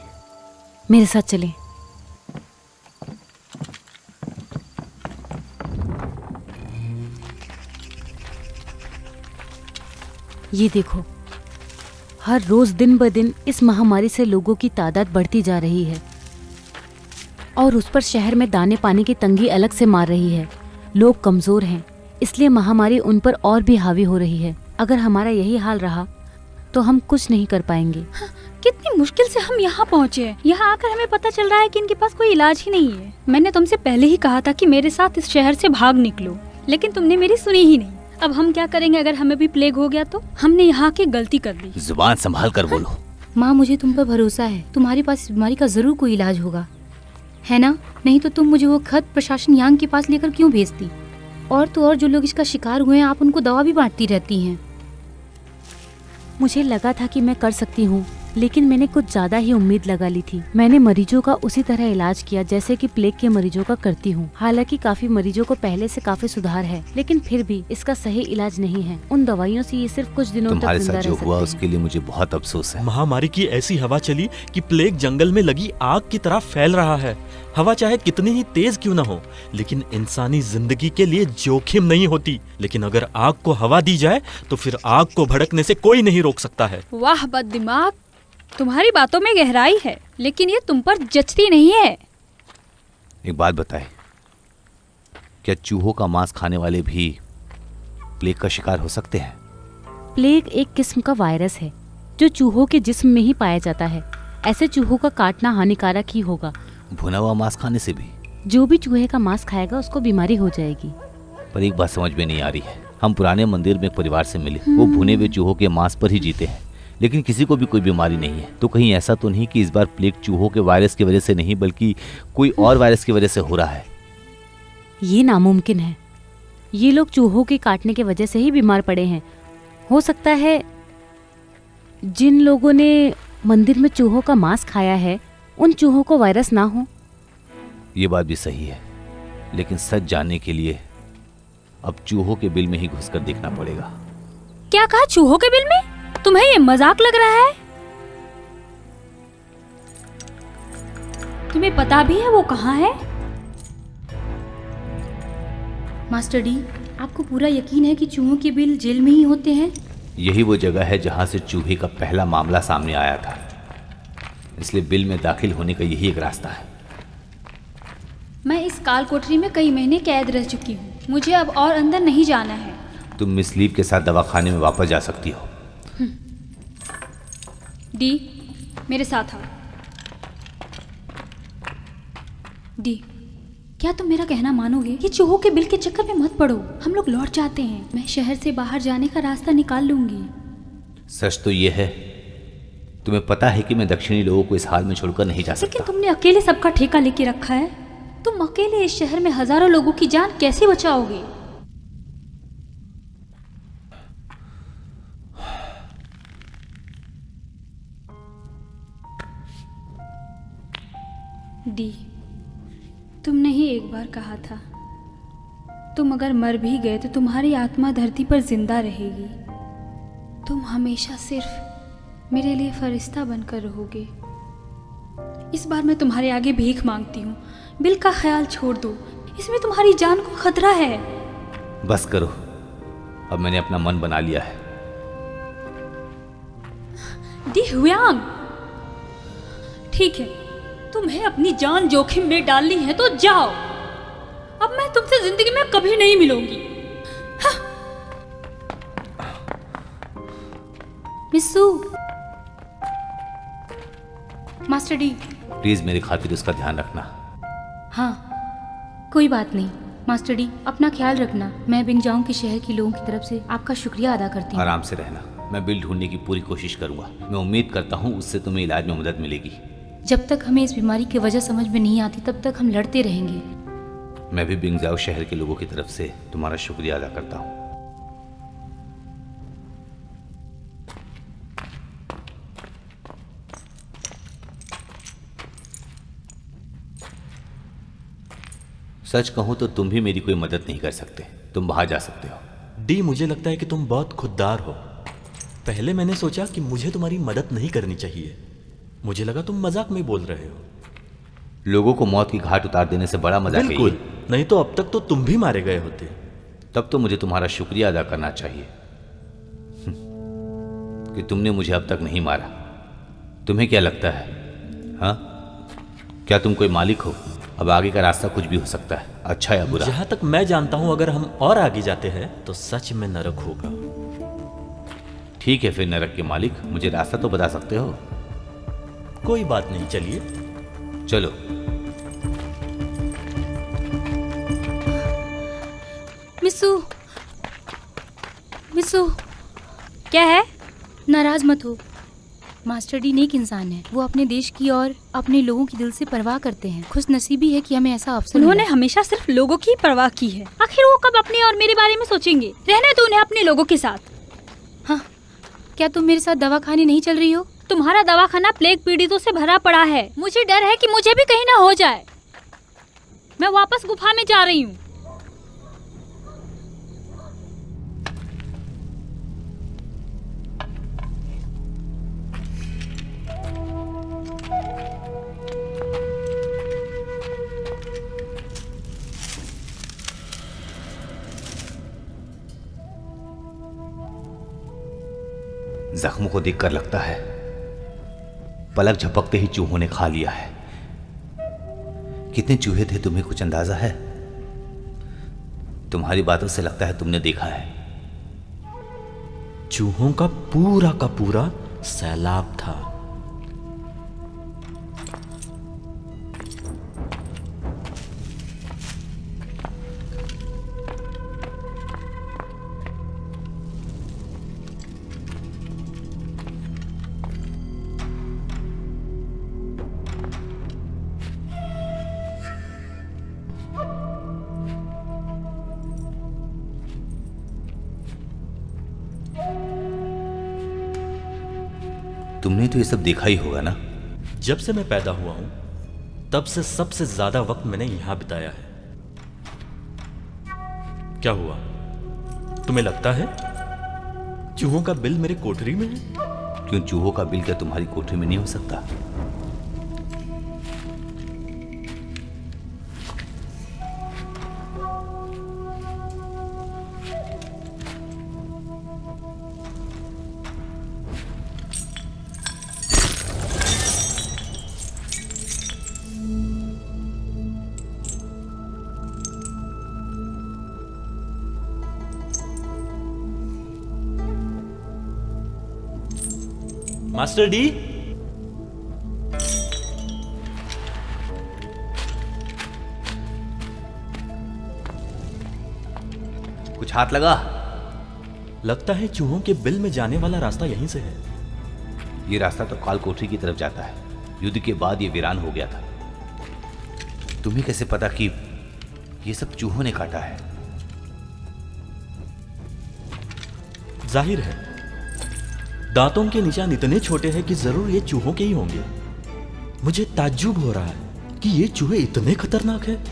मेरे साथ चलें। ये देखो, हर रोज दिन ब दिन इस महामारी से लोगों की तादाद बढ़ती जा रही है और उस पर शहर में दाने पानी की तंगी अलग से मार रही है। लोग कमजोर हैं, इसलिए महामारी उन पर और भी हावी हो रही है। अगर हमारा यही हाल रहा तो हम कुछ नहीं कर पाएंगे। कितनी मुश्किल से हम यहाँ पहुँचे हैं। यहाँ आकर हमें पता चल रहा है कि इनके पास कोई इलाज ही नहीं है। मैंने तुमसे पहले ही कहा था कि मेरे साथ इस शहर से भाग निकलो, लेकिन तुमने मेरी सुनी ही नहीं। अब हम क्या करेंगे अगर हमें भी प्लेग हो गया तो? हमने यहाँ की गलती कर दी। जुबान संभाल कर बोलो। माँ, मुझे तुम पर भरोसा है। तुम्हारे पास इस बीमारी का जरूर कोई इलाज होगा, है ना? नहीं तो तुम मुझे वो खत प्रशासन यांग के पास लेकर क्यों भेजती? और तो और जो लोग इसका शिकार हुए हैं, आप उनको दवा भी बांटती रहती हैं। मुझे लगा था कि मैं कर सकती हूँ, लेकिन मैंने कुछ ज्यादा ही उम्मीद लगा ली थी। मैंने मरीजों का उसी तरह इलाज किया जैसे कि प्लेग के मरीजों का करती हूँ। हालांकि काफी मरीजों को पहले से काफी सुधार है, लेकिन फिर भी इसका सही इलाज नहीं है। उन दवाइयों से ये सिर्फ कुछ दिनों तक तुम्हारे जिंदा साथ रह जो सकते हुआ हैं। उसके लिए मुझे बहुत अफसोस है। महामारी की ऐसी हवा चली कि प्लेग जंगल में लगी आग की तरह फैल रहा है। हवा चाहे कितनी ही तेज क्यों न हो, लेकिन इंसानी जिंदगी के लिए जोखिम नहीं होती। लेकिन अगर आग को हवा दी जाए तो फिर आग को भड़कने से कोई नहीं रोक सकता है। वाह बददिमाग, तुम्हारी बातों में गहराई है, लेकिन ये तुम पर जचती नहीं है। एक बात बताए, क्या चूहों का मांस खाने वाले भी प्लेग का शिकार हो सकते हैं? प्लेग एक किस्म का वायरस है जो चूहों के जिस्म में ही पाया जाता है। ऐसे चूहों का काटना हानिकारक ही होगा। भुना हुआ मांस खाने से भी? जो भी चूहे का मांस खाएगा उसको बीमारी हो जाएगी। पर एक बात समझ में नहीं आ रही है। हम पुराने मंदिर में एक परिवार से मिले, वो भुने हुए चूहों के मांस पर ही जीते हैं, लेकिन किसी को भी कोई बीमारी नहीं है। तो कहीं ऐसा तो नहीं कि इस बार प्लेग चूहों के वायरस की वजह से नहीं बल्कि कोई और वायरस की वजह से हो रहा है? ये नामुमकिन है। ये लोग चूहों के काटने की वजह से ही बीमार पड़े हैं। हो सकता है जिन लोगों ने मंदिर में चूहों का मांस खाया है उन चूहों को वायरस ना हो। ये बात भी सही है, लेकिन सच जानने के लिए अब चूहों के बिल में ही घुसकर देखना पड़ेगा। क्या कहा, चूहों के बिल में? तुम्हें ये मजाक लग रहा है? तुम्हें पता भी है वो कहाँ है? मास्टर डी, आपको पूरा यकीन है कि चूहों के बिल जेल में ही होते हैं? यही वो जगह है जहां से चूहे का पहला मामला सामने आया था, इसलिए बिल में दाखिल होने का यही एक रास्ता है। मैं इस काल कोठरी में कई महीने कैद रह चुकी हूँ। मुझे अब और अंदर नहीं जाना है। तुम मिस लीव के साथ दवाखाने में वापस जा सकती हो। डी, मेरे साथ आओ। डी, क्या तुम मेरा कहना मानोगे? ये चूहों के बिल के चक्कर में मत पड़ो। हम लोग लौट जाते हैं। मैं शहर से बाहर जाने का रास्ता निकाल लूंगी। सच तो ये है, तुम्हें पता है कि मैं दक्षिणी लोगों को इस हाल में छोड़कर नहीं जा सकता। लेकिन तुमने अकेले सबका ठेका लेके रखा है। तुम अकेले इस शहर में हजारों लोगों की जान कैसे बचाओगे? डी, तुमने ही एक बार कहा था, तुम अगर मर भी गए तो तुम्हारी आत्मा धरती पर जिंदा रहेगी। तुम हमेशा सिर्फ मेरे लिए फरिश्ता बनकर रहोगे। इस बार मैं तुम्हारे आगे भीख मांगती हूँ। बिल का ख्याल छोड़ दो, इसमें तुम्हारी जान को खतरा है। बस करो, अब मैंने अपना मन बना लिया है। डी हुयांग, ठीक है, तुम्हें अपनी जान जोखिम में डालनी है तो जाओ। अब मैं तुमसे जिंदगी में कभी नहीं मिलूंगी। मिस्सू। Master D. प्लीज मेरी खातिर उसका ध्यान रखना। हाँ, कोई बात नहीं मास्टर डी, अपना ख्याल रखना। मैं बिंगजाओं के शहर के लोगों की तरफ से आपका शुक्रिया अदा करती हूँ। आराम से रहना, मैं बिल ढूंढने की पूरी कोशिश करूंगा। मैं उम्मीद करता हूँ उससे तुम्हें इलाज में मदद मिलेगी। जब तक हमें इस बीमारी की वजह समझ में नहीं आती तब तक हम लड़ते रहेंगे। मैं भी बिंगजाओ शहर के लोगों की तरफ से तुम्हारा शुक्रिया अदा करता हूँ। सच कहूं तो तुम भी मेरी कोई मदद नहीं कर सकते। तुम बाहर जा सकते हो। डी, मुझे लगता है कि तुम बहुत खुददार हो। पहले मैंने सोचा कि मुझे तुम्हारी मदद नहीं करनी चाहिए। मुझे लगा तुम मजाक में बोल रहे हो। लोगों को मौत की घाट उतार देने से बड़ा मजाक है ये। बिल्कुल नहीं, तो अब तक तो तुम भी मारे गए होते। तब तो मुझे तुम्हारा शुक्रिया अदा करना चाहिए कि तुमने मुझे अब तक नहीं मारा। तुम्हें क्या लगता है, हाँ? क्या तुम कोई मालिक हो? अब आगे का रास्ता कुछ भी हो सकता है, अच्छा या बुरा। जहां तक मैं जानता हूं, अगर हम और आगे जाते हैं तो सच में नरक होगा। ठीक है, फिर नरक के मालिक, मुझे रास्ता तो बता सकते हो। कोई बात नहीं, चलिए। चलो। मिस्सू, मिस्सू, क्या है? नाराज मत हो। मास्टर डी नेक इंसान है। वो अपने देश की और अपने लोगों की दिल से परवाह करते हैं। खुश नसीबी है कि हमें ऐसा अवसर उन्होंने मिला। हमेशा सिर्फ लोगों की परवाह की है। आखिर वो कब अपने और मेरे बारे में सोचेंगे? रहने दो उन्हें अपने लोगों के साथ। हाँ, क्या तुम मेरे साथ दवा खाने नहीं चल रही हो? तुम्हारा दवाखाना प्लेग पीड़ितों से भरा पड़ा है। मुझे डर है कि मुझे भी कहीं ना हो जाए। मैं वापस गुफा में जा रही हूँ। जख्म को देखकर लगता है पलक झपकते ही चूहों ने खा लिया है। कितने चूहे थे तुम्हें कुछ अंदाजा है? तुम्हारी बातों से लगता है तुमने देखा है। चूहों का पूरा सैलाब था। तुमने तो ये सब देखा ही होगा ना? जब से मैं पैदा हुआ हूं तब से सबसे ज्यादा वक्त मैंने यहां बिताया है। क्या हुआ, तुम्हें लगता है चूहों का बिल मेरे कोठरी में है? क्यों, चूहों का बिल क्या तुम्हारी कोठरी में नहीं हो सकता? मास्टर डी, कुछ हाथ लगा? लगता है चूहों के बिल में जाने वाला रास्ता यहीं से है। ये रास्ता तो काल कोठरी की तरफ जाता है। युद्ध के बाद ये वीरान हो गया था। तुम्हें कैसे पता कि ये सब चूहों ने काटा है? जाहिर है दांतों के निशान इतने छोटे हैं कि जरूर ये चूहों के ही होंगे। मुझे ताज्जुब हो रहा है कि ये चूहे इतने खतरनाक हैं।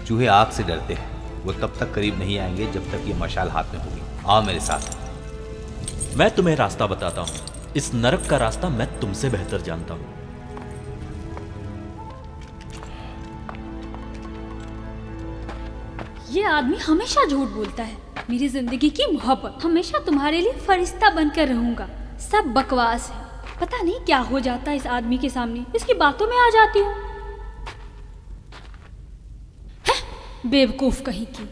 चूहे आग से डरते हैं। वो तब तक करीब नहीं आएंगे जब तक ये मशाल हाथ में होगी। आओ मेरे साथ। मैं तुम्हें रास्ता बताता हूं। इस नरक का रास्ता मैं तुमसे बेहतर जानता हूं। ये आदमी हमेशा झूठ बोलता है। मेरी जिंदगी की मोहब्बत, हमेशा तुम्हारे लिए फरिश्ता बनकर रहूंगा। सब बकवास है। पता नहीं क्या हो जाता है इस आदमी के सामने, इसकी बातों में आ जाती हूँ। बेवकूफ कहीं की।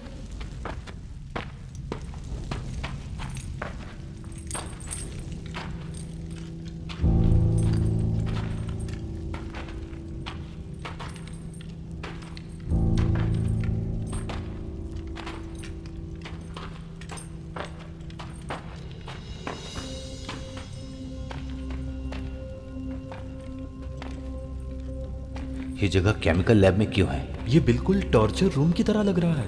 ये जगह केमिकल लैब में क्यों है? ये बिल्कुल टॉर्चर रूम की तरह लग रहा है।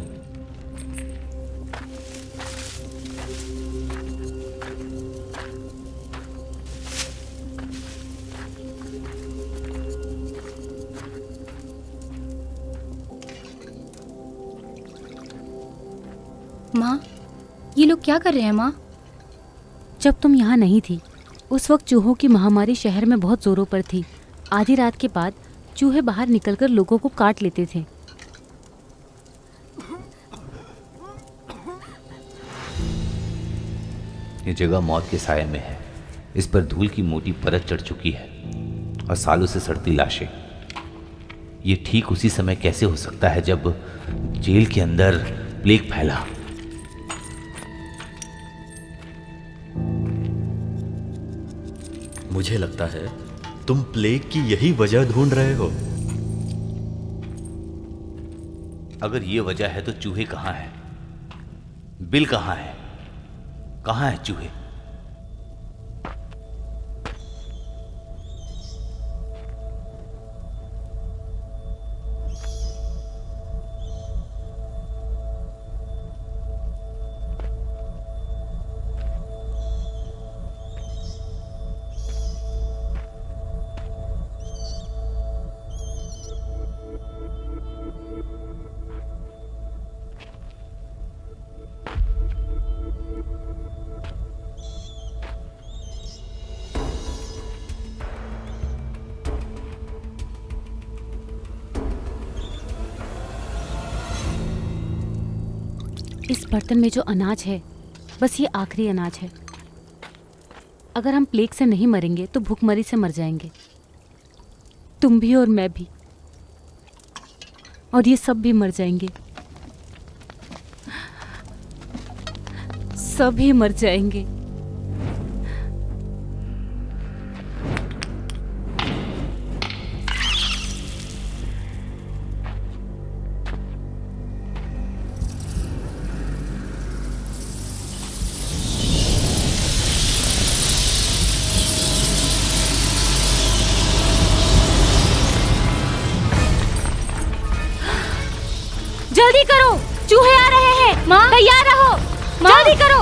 माँ, ये लोग क्या कर रहे हैं माँ? जब तुम यहाँ नहीं थी उस वक्त चूहों की महामारी शहर में बहुत जोरों पर थी। आधी रात के बाद चूहे बाहर निकलकर लोगों को काट लेते थे। ये जगह मौत के साये में है। इस पर धूल की मोटी परत चढ़ चुकी है और सालों से सड़ती लाशें। ये ठीक उसी समय कैसे हो सकता है जब जेल के अंदर प्लेग फैला? मुझे लगता है तुम प्लेग की यही वजह ढूंढ रहे हो। अगर ये वजह है तो चूहे कहाँ हैं? बिल कहाँ है? कहाँ है चूहे? इस बर्तन में जो अनाज है बस ये आखिरी अनाज है। अगर हम प्लेग से नहीं मरेंगे तो भूखमरी से मर जाएंगे, तुम भी और मैं भी, और ये सब भी मर जाएंगे, सभी मर जाएंगे। जल्दी करो, चूहे आ रहे हैं। माँ, तैयार रहो। जल्दी करो,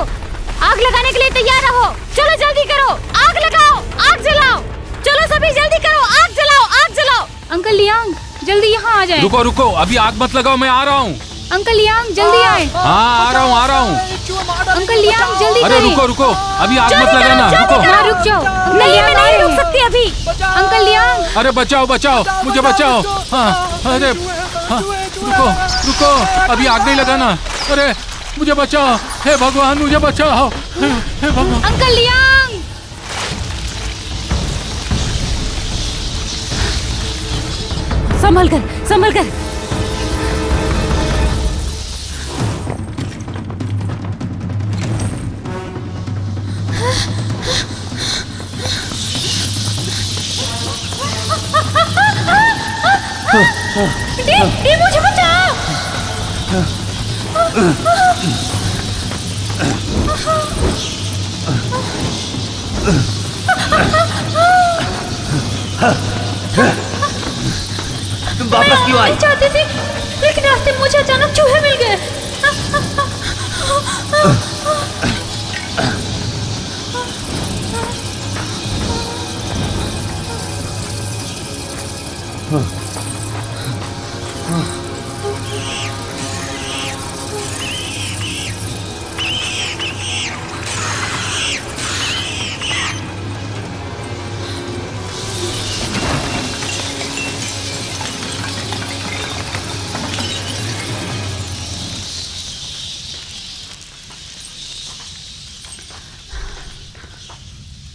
आग लगाने के लिए तैयार रहो। चलो जल्दी करो, आग लगाओ, आग जलाओ। चलो सभी जल्दी करो, आग जलाओ, आग जलाओ। अंकल लियांग जल्दी यहाँ आ जाए। रुको रुको, अभी आग मत लगाओ, मैं आ रहा हूँ। अंकल लियांग जल्दी आए। हाँ, आ रहा हूँ आ रहा हूँ। अंकल लियांग जल्दी अरे करें। रुको रुको, अभी आग मत लगाना, रुको। हाँ रुक जाओ। अंकल नहीं, लियांग मैं आ नहीं रहे रुक हैं। सकती अभी। अंकल लियांग, अरे बचाओ बचाओ, मुझे बचाओ। हाँ, अरे हाँ, रुको रुको, अभी आग नहीं लगाना। अरे मुझे बचाओ, हे भगवान मुझे बचाओ, हे भगवान। Uncle Liang. संभल कर, संभल कर। मुझे बचाओ। तुम वापस क्यों आई? चाहती थी, लेकिन रास्ते में मुझे अचानक चूहे मिल गए।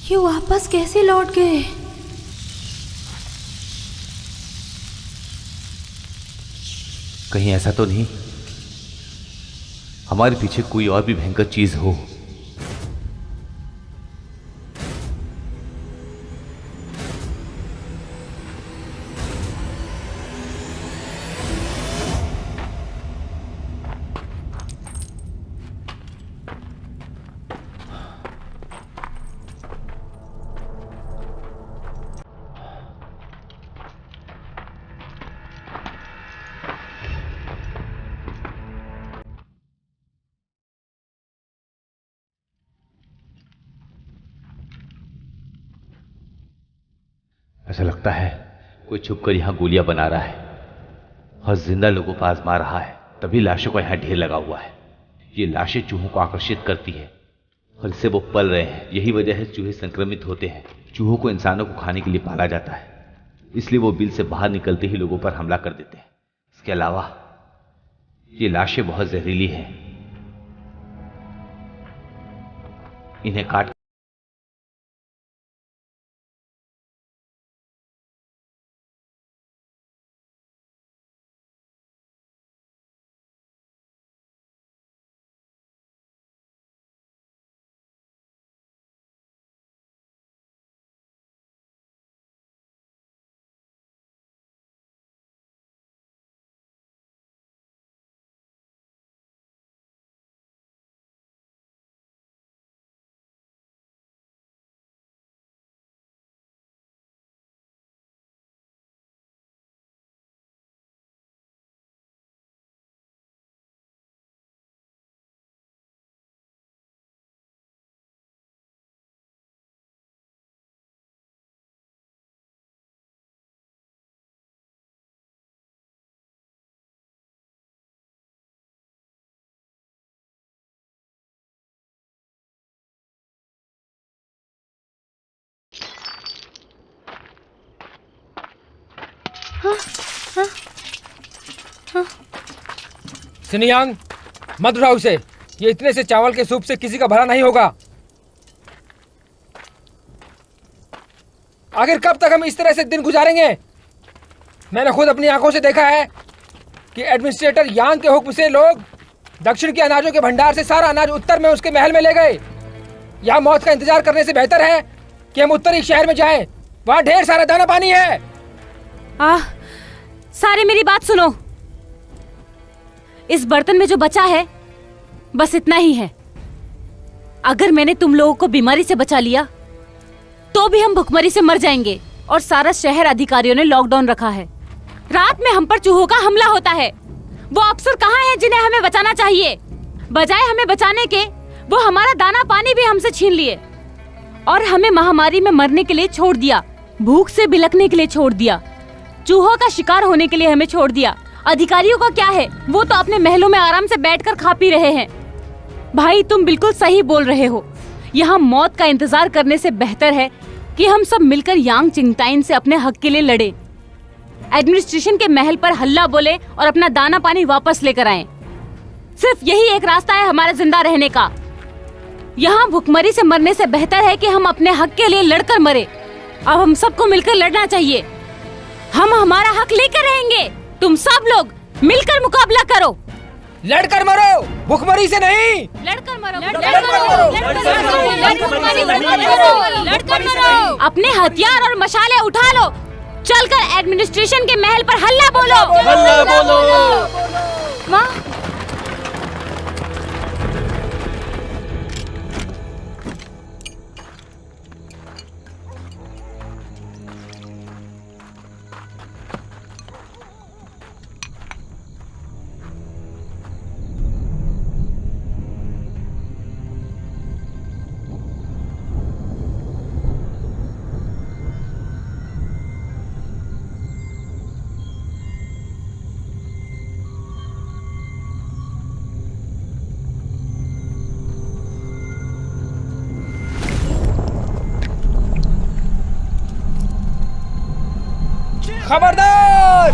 ये वापस कैसे लौट गए? कहीं ऐसा तो नहीं हमारे पीछे कोई और भी भयंकर चीज हो। ऐसा लगता है कोई छुपकर यहाँ गोलियां बना रहा है और जिंदा लोगों को आजमा रहा है, तभी लाशों का यहाँ ढेर लगा हुआ है। ये लाशें चूहों को आकर्षित करती है और इससे वो पल रहे हैं। यही वजह है चूहे संक्रमित होते हैं। चूहों को इंसानों को खाने के लिए पाला जाता है, इसलिए वो बिल से बाहर निकलते ही लोगों पर हमला कर देते हैं। इसके अलावा ये लाशें बहुत जहरीली हैं, इन्हें काट सिनियांग, मत उठाओ उसे। ये इतने से चावल के सूप से किसी का भला नहीं होगा। आखिर कब तक हम इस तरह से दिन गुजारेंगे? मैंने खुद अपनी आंखों से देखा है कि एडमिनिस्ट्रेटर यांग के हुक्म से लोग दक्षिण के अनाजों के भंडार से सारा अनाज उत्तर में उसके महल में ले गए। यहाँ मौत का इंतजार करने से बेहतर है कि हम उत्तरी शहर में जाएं। वहाँ ढेर सारा दाना पानी है। सारे मेरी बात सुनो। इस बर्तन में जो बचा है बस इतना ही है। अगर मैंने तुम लोगों को बीमारी से बचा लिया तो भी हम भुखमरी से मर जाएंगे। और सारा शहर अधिकारियों ने लॉकडाउन रखा है। रात में हम पर चूहों का हमला होता है। वो अफसर कहाँ हैं जिन्हें हमें बचाना चाहिए? बजाय हमें बचाने के वो हमारा दाना पानी भी हमसे छीन लिए और हमें महामारी में मरने के लिए छोड़ दिया, भूख से बिलखने के लिए छोड़ दिया, चूहों का शिकार होने के लिए हमें छोड़ दिया। अधिकारियों का क्या है? वो तो अपने महलों में आराम से बैठकर खा पी रहे हैं। भाई तुम बिल्कुल सही बोल रहे हो। यहाँ मौत का इंतजार करने से बेहतर है कि हम सब मिलकर यांग चिंगताइन से अपने हक के लिए लड़े, एडमिनिस्ट्रेशन के महल पर हल्ला बोले और अपना दाना पानी वापस लेकर आएं। सिर्फ यही एक रास्ता है हमारे जिंदा रहने का। यहाँ भुखमरी से मरने से बेहतर है कि हम अपने हक के लिए लड़कर मरे। अब हम सबको मिलकर लड़ना चाहिए। हम हमारा हक लेकर रहेंगे। तुम सब लोग मिलकर मुकाबला करो। लड़कर मरो, भुखमरी से नहीं। लड़कर मरो, लड़कर मरो। अपने हथियार और मशाले उठा लो। चलकर एडमिनिस्ट्रेशन के महल पर हल्ला बोलो। हल्ला बोलो। माँ, खबरदार!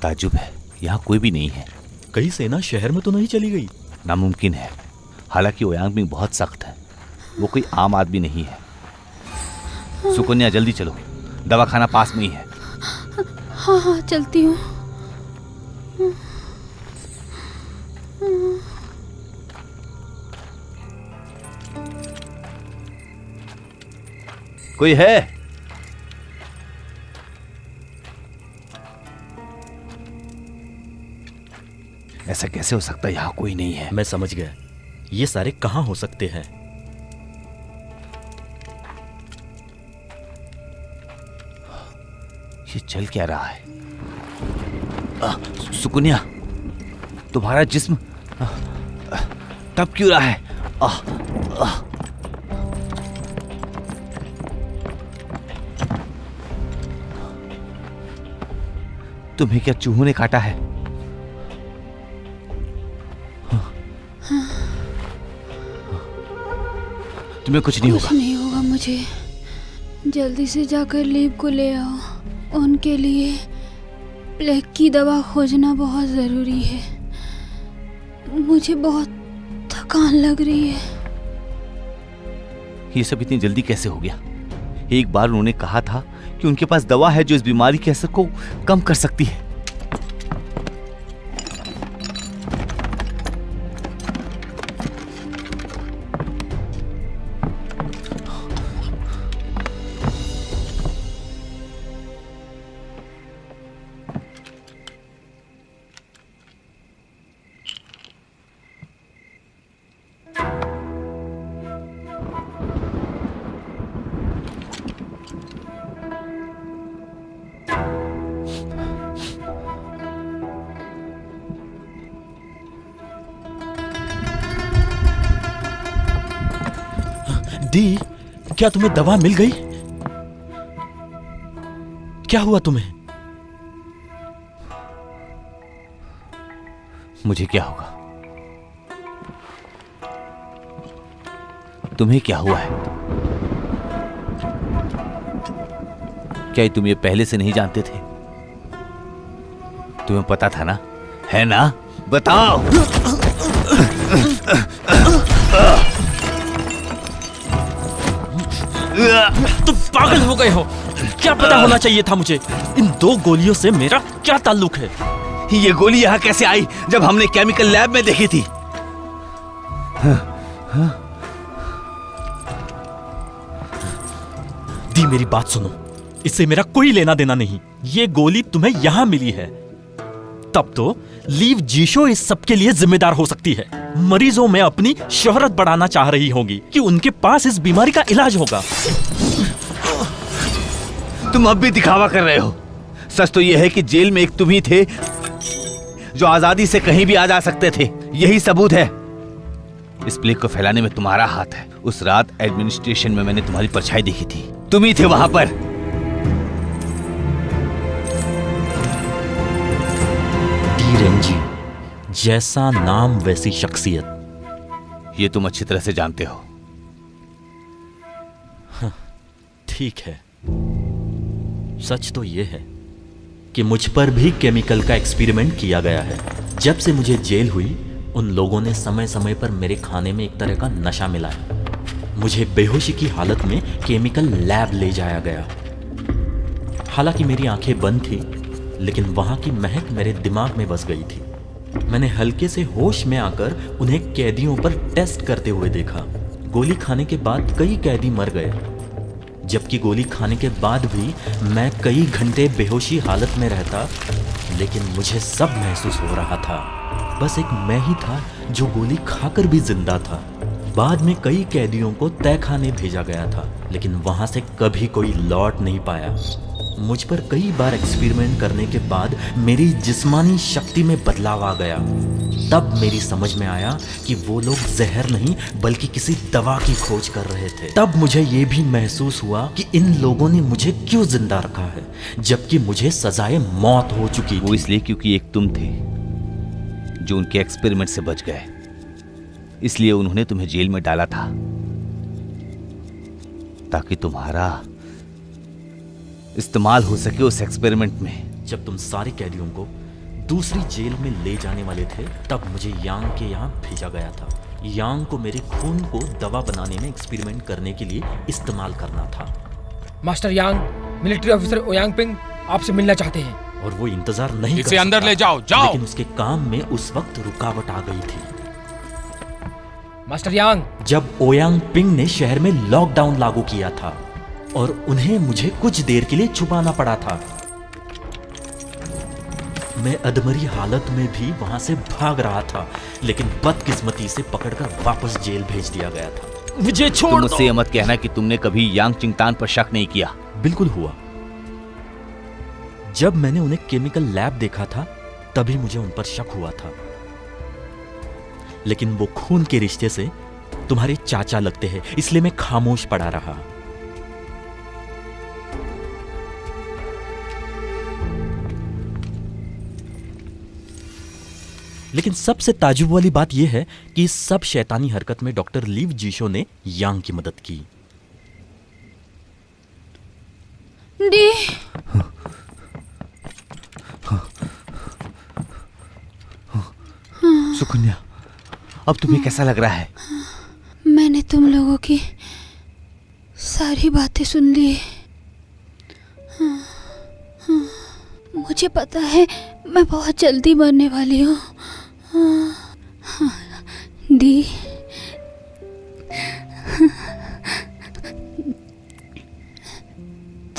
ताज्जुब है, यहाँ कोई भी नहीं है। कहीं सेना शहर में तो नहीं चली गई? नामुमकिन है। हालांकि ओयांग मिंग बहुत सख्त है, वो कोई आम आदमी नहीं है। सुकन्या जल्दी चलो, दवाखाना पास में ही है। हाँ हाँ चलती हूँ। कोई है? ऐसा कैसे हो सकता है? यहाँ कोई नहीं है। मैं समझ गया, ये सारे कहाँ हो सकते हैं। ये चल क्या रहा है? सुकन्या, तुम्हारा जिस्म तब क्यों रहा है? तुम्हें क्या चूहों ने काटा है? तुम्हें कुछ नहीं होगा। कुछ नहीं होगा मुझे। जल्दी से जाकर लीव को ले आओ। उनके लिए प्लेग की दवा खोजना बहुत ज़रूरी है। मुझे बहुत थकान लग रही है। ये सब इतनी जल्दी कैसे हो गया? एक बार उन्होंने कहा था कि उनके पास दवा है जो इस बीमारी के असर को कम कर सकती है। डी, क्या तुम्हें दवा मिल गई? क्या हुआ तुम्हें? मुझे क्या होगा? तुम्हें क्या हुआ है? क्या तुम ये पहले से नहीं जानते थे? तुम्हें पता था ना, है ना? बताओ। तुम पागल हो गए हो। क्या पता होना चाहिए था मुझे? इन 2 गोलियों से मेरा क्या ताल्लुक है? ये गोली यहाँ कैसे आई जब हमने केमिकल लैब में देखी थी? दी, मेरी बात सुनो, इससे मेरा कोई लेना देना नहीं। ये गोली तुम्हें यहां मिली है, तब तो लीव जीशो इस सब के लिए जिम्मेदार हो सकती है। मरीजों में अपनी शोहरत बढ़ाना चाह रही होगी कि उनके पास इस बीमारी का इलाज होगा। तुम अब भी दिखावा कर रहे हो। सच तो यह है कि जेल में एक तुम ही थे जो आजादी से कहीं भी आ जा सकते थे। यही सबूत है। इस प्लेग को फैलाने में तुम्हारा हाथ है। उस रात एडमिनिस्ट्रेशन में मैंने तुम्हारी परछाई देखी थी। तुम ही थे वहां पर। टी जैसा नाम वैसी शख्सियत। ये तुम अच्छी तरह से जानते हो। ठीक है, सच तो यह है कि मुझ पर भी केमिकल का एक्सपेरिमेंट किया गया है। जब से मुझे जेल हुई, उन लोगों ने समय समय पर मेरे खाने में एक तरह का नशा मिलाया। मुझे बेहोशी की हालत में केमिकल लैब ले जाया गया। हालांकि मेरी आंखें बंद थी, लेकिन वहां की महक मेरे दिमाग में बस गई थी। मैंने हल्के से होश में आकर उन्हें कैदियों पर टेस्ट करते हुए देखा। गोली खाने के बाद कई कैदी मर गए, जबकि गोली खाने के बाद भी मैं कई घंटे बेहोशी हालत में रहता, लेकिन मुझे सब महसूस हो रहा था। बस एक मैं ही था जो गोली खाकर भी जिंदा था। बाद में कई कैदियों को तहखाने भेजा गया था, लेकिन वहां से कभी कोई लौट नहीं पाया। मुझ पर कई बार एक्सपेरिमेंट करने के बाद मेरी जिस्मानी शक्ति में बदलाव आ गया। तब मेरी समझ में आया कि वो लोग जहर नहीं बल्कि किसी दवा की खोज कर रहे थे। तब मुझे ये भी महसूस हुआ कि इन लोगों ने मुझे क्यों जिंदा रखा है, जबकि मुझे सजाए मौत हो चुकी थी। वो इसलिए क्योंकि एक तुम थे जो उनके एक्सपेरिमेंट से बच गए, इसलिए उन्होंने तुम्हें जेल में डाला था, ताकि तुम्हारा इस्तेमाल हो सके उस एक्सपेरिमेंट में। जब तुम सारे कैदियों को दूसरी जेल में ले जाने वाले थे, तब मुझे यांग के यहाँ भेजा गया था। यांग को मेरे खून को दवा बनाने में एक्सपेरिमेंट करने के लिए इस्तेमाल करना था। मास्टर यांग, मिलिट्री ऑफिसर ओयांग पिंग आपसे मिलना चाहते हैं। और वो इंतजार नहीं कर इसे अंदर सकता। ले जाओ, जाओ। लेकिन उसके काम में उस वक्त रुकावट आ गई थी। मास्टर यांग, जब ओयांग पिंग ने शहर में लॉकडाउन लागू किया था और उन्हें मुझे कुछ देर के लिए छुपाना पड़ा था। मैं अधमरी हालत में भी वहां से भाग रहा था, लेकिन बदकिस्मती से पकड़कर वापस जेल भेज दिया गया था। मुझे छोड़ तुम दो। मुझसे ये मत कहना कि तुमने कभी यांग चिंगतान पर शक नहीं किया। बिल्कुल हुआ। जब मैंने उन्हें केमिकल लैब देखा था, तभी मुझे उन पर शक हुआ था। लेकिन वो खून के रिश्ते से तुम्हारे चाचा लगते हैं, इसलिए मैं खामोश पड़ा रहा। लेकिन सबसे ताजुब वाली बात यह है कि इस सब शैतानी हरकत में डॉक्टर लीव जीशो ने यांग की मदद की। डी, सुकन्या, अब तुम्हें कैसा लग रहा है? मैंने तुम लोगों की सारी बातें सुन ली। मुझे पता है मैं बहुत जल्दी मरने वाली हूँ। दी,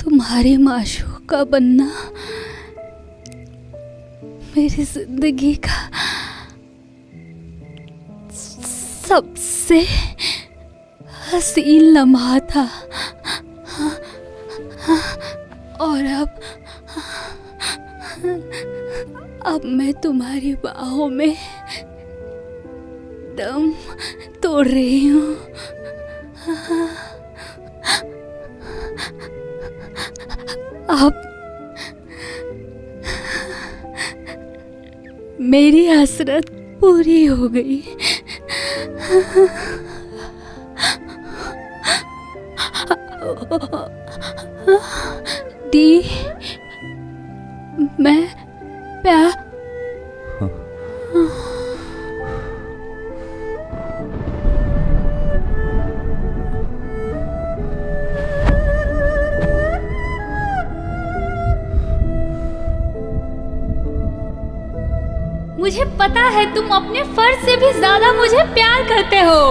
तुम्हारी माशूका बनना मेरी जिंदगी का सबसे हसीन लम्हा था, और अब मैं तुम्हारी बाहों में दम तोड़ रही हूँ। अब मेरी हसरत पूरी हो गई। दी, मैं प्यार मुझे पता है तुम अपने फर्ज से भी ज्यादा मुझे प्यार करते हो।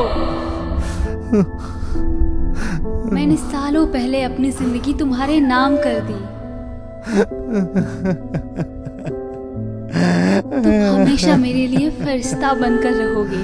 मैंने सालों पहले अपनी जिंदगी तुम्हारे नाम कर दी। तुम हमेशा मेरे लिए फरिश्ता बनकर रहोगे।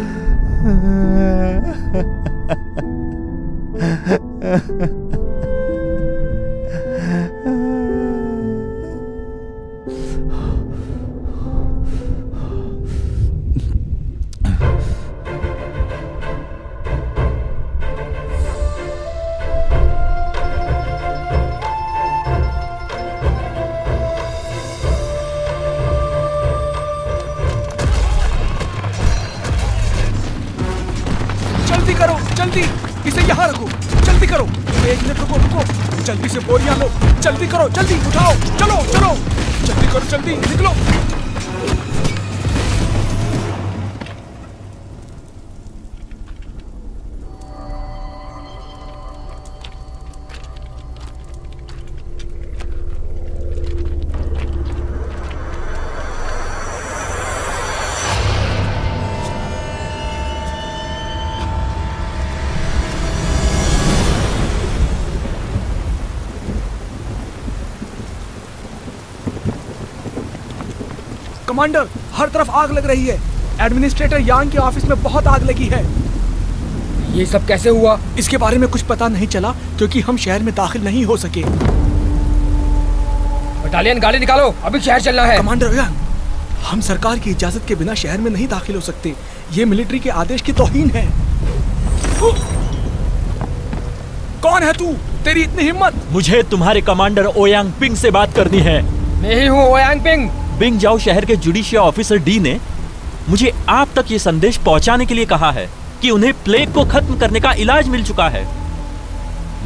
जल्दी इसे यहाँ रखो, जल्दी करो। एक मिनट रुको रुको, जल्दी से बोरियां लो, जल्दी करो, जल्दी उठाओ, चलो चलो, जल्दी करो, जल्दी निकलो। कमांडर, हर तरफ आग लग रही है। एडमिनिस्ट्रेटर यांग के ऑफिस में बहुत आग लगी है। ये सब कैसे हुआ? इसके बारे में कुछ पता नहीं चला क्योंकि हम शहर में दाखिल नहीं हो सके। बटालियन गाड़ी निकालो, अभी शहर चलना है। कमांडर यांग, हम सरकार की इजाजत के बिना शहर में नहीं दाखिल हो सकते। ये मिलिट्री के आदेश की तौहीन है। कौन है तू? तेरी इतनी हिम्मत? मुझे तुम्हारे कमांडर ओयांग पिंग से बात करनी है। मैं ही हूँ ओयांग पिंग। बिंग जाओ शहर के जुडिशियल ऑफिसर डी ने मुझे आप तक ये संदेश पहुंचाने के लिए कहा है कि उन्हें प्लेग को खत्म करने का इलाज मिल चुका है,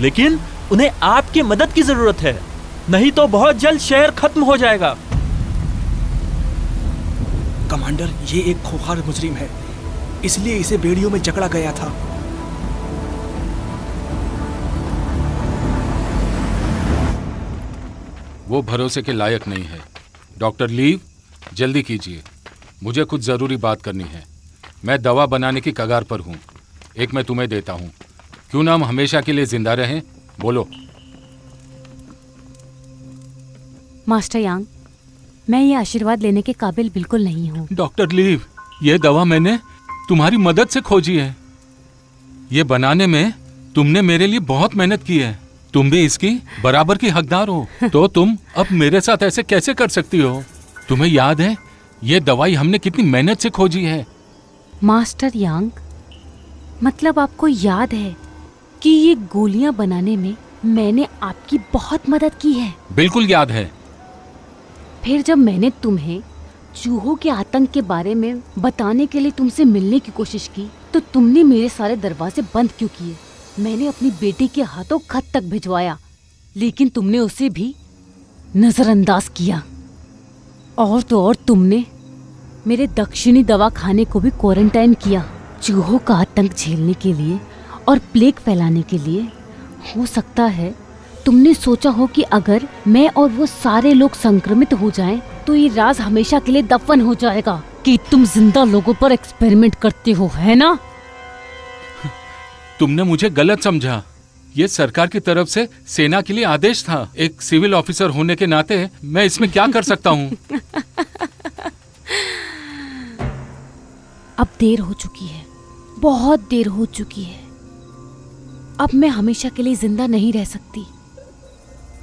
लेकिन उन्हें आपकी मदद की जरूरत है, नहीं तो बहुत जल्द शहर खत्म हो जाएगा। कमांडर, ये एक खूंखार मुजरिम है, इसलिए इसे बेड़ियों में जकड़ा गया था। वो भरोसे के लायक नहीं है। डॉक्टर लीव, जल्दी कीजिए, मुझे कुछ जरूरी बात करनी है। मैं दवा बनाने की कगार पर हूँ। एक मैं तुम्हें देता हूँ, क्यों ना हम हमेशा के लिए जिंदा रहें। बोलो। मास्टर यांग, मैं ये आशीर्वाद लेने के काबिल बिल्कुल नहीं हूँ। डॉक्टर लीव, ये दवा मैंने तुम्हारी मदद से खोजी है। ये बनाने में तुमने मेरे लिए बहुत मेहनत की है। तुम भी इसकी बराबर की हकदार हो, तो तुम अब मेरे साथ ऐसे कैसे कर सकती हो? तुम्हें याद है ये दवाई हमने कितनी मेहनत से खोजी है। मास्टर यांग, मतलब आपको याद है कि ये गोलियां बनाने में मैंने आपकी बहुत मदद की है? बिल्कुल याद है। फिर जब मैंने तुम्हें चूहों के आतंक के बारे में बताने के लिए तुमसे मिलने की कोशिश की, तो तुमने मेरे सारे दरवाजे बंद क्यों किए? मैंने अपनी बेटी के हाथों खत तक भिजवाया, लेकिन तुमने उसे भी नजरअंदाज किया। और तो और तुमने मेरे दक्षिणी दवा खाने को भी क्वारंटाइन किया, चूहों का आतंक झेलने के लिए और प्लेग फैलाने के लिए। हो सकता है तुमने सोचा हो कि अगर मैं और वो सारे लोग संक्रमित हो जाएं, तो ये राज हमेशा के लिए दफन हो जाएगा कि तुम जिंदा लोगों पर एक्सपेरिमेंट करते हो, है ना? तुमने मुझे गलत समझा। ये सरकार की तरफ से सेना के लिए आदेश था। एक सिविल ऑफिसर होने के नाते मैं इसमें क्या कर सकता हूँ? अब देर हो चुकी है, बहुत देर हो चुकी है। अब मैं हमेशा के लिए जिंदा नहीं रह सकती।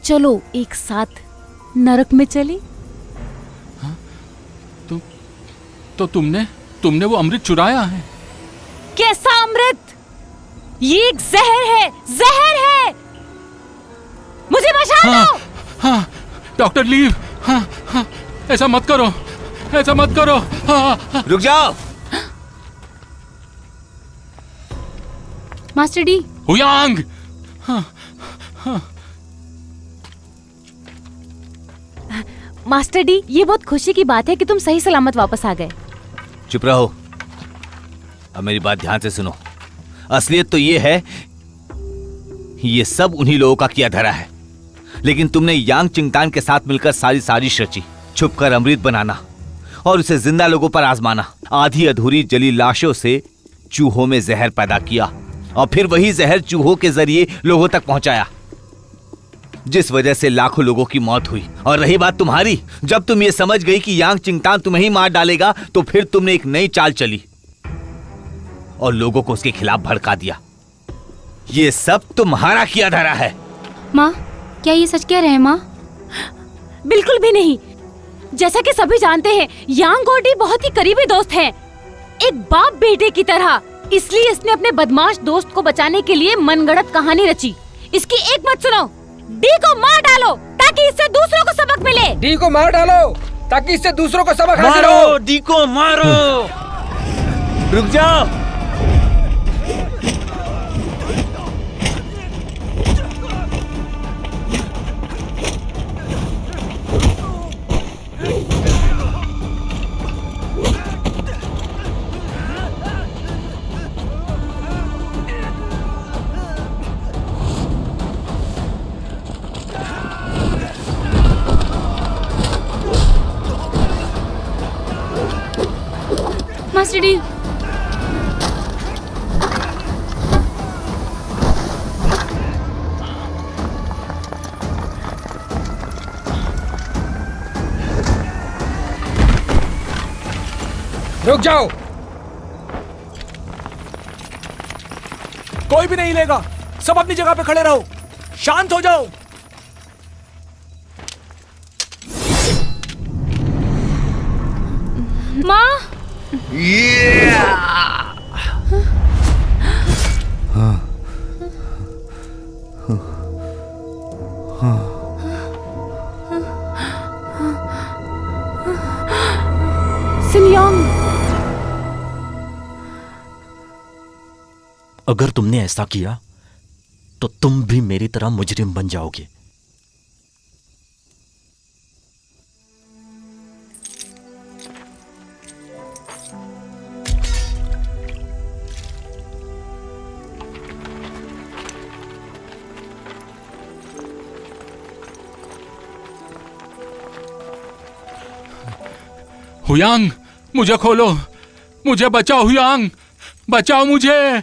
चलो एक साथ नरक में चले। तो तुमने वो अमृत चुराया है? कैसा अमृत? ये एक जहर है, जहर है। मुझे बचा दो। हाँ, डॉक्टर लीव, हाँ, ऐसा मत करो, ऐसा मत करो। हाँ। रुक जाओ। Master D. Huang. Master D, ये बहुत खुशी की बात है कि तुम सही सलामत वापस आ गए। चुप रहो। अब मेरी बात ध्यान से सुनो। असलियत तो ये है, ये सब उन्हीं लोगों का किया धरा है। लेकिन तुमने यांग चिंगतान के साथ मिलकर सारी साजिश रची, छुपकर अमृत बनाना और उसे जिंदा लोगों पर आजमाना। आधी अधूरी जली लाशों से चूहों में जहर पैदा किया और फिर वही जहर चूहों के जरिए लोगों तक पहुंचाया, जिस वजह से लाखों लोगों की मौत हुई। और रही बात तुम्हारी, जब तुम ये समझ गई कि यांग चिंगतान तुम्हें ही मार डालेगा, तो फिर तुमने एक नई चाल चली और लोगों को उसके खिलाफ भड़का दिया। ये सब तुम्हारा किया धरा है। माँ, क्या ये सच कह रहे हैं माँ? बिल्कुल भी नहीं। जैसा कि सभी जानते हैं, यांग और डी बहुत ही करीबी दोस्त हैं, एक बाप बेटे की तरह। इसलिए इसने अपने बदमाश दोस्त को बचाने के लिए मनगढ़ंत कहानी रची। इसकी एक मत सुनो। डी को मार डालो ताकि इससे दूसरों को सबक मिले। डी को मार डालो ताकि इससे दूसरों को सबक हासिल हो। मारो डी को, मारो। रुक जाओ। Master D. रुक जाओ। कोई भी नहीं लेगा। सब अपनी जगह पे खड़े रहो। शांत हो जाओ। माँ। सिनयांग, अगर तुमने ऐसा किया तो तुम भी मेरी तरह मुजरिम बन जाओगे। हुयांग, मुझे खोलो, मुझे बचाओ। हुयांग, बचाओ मुझे।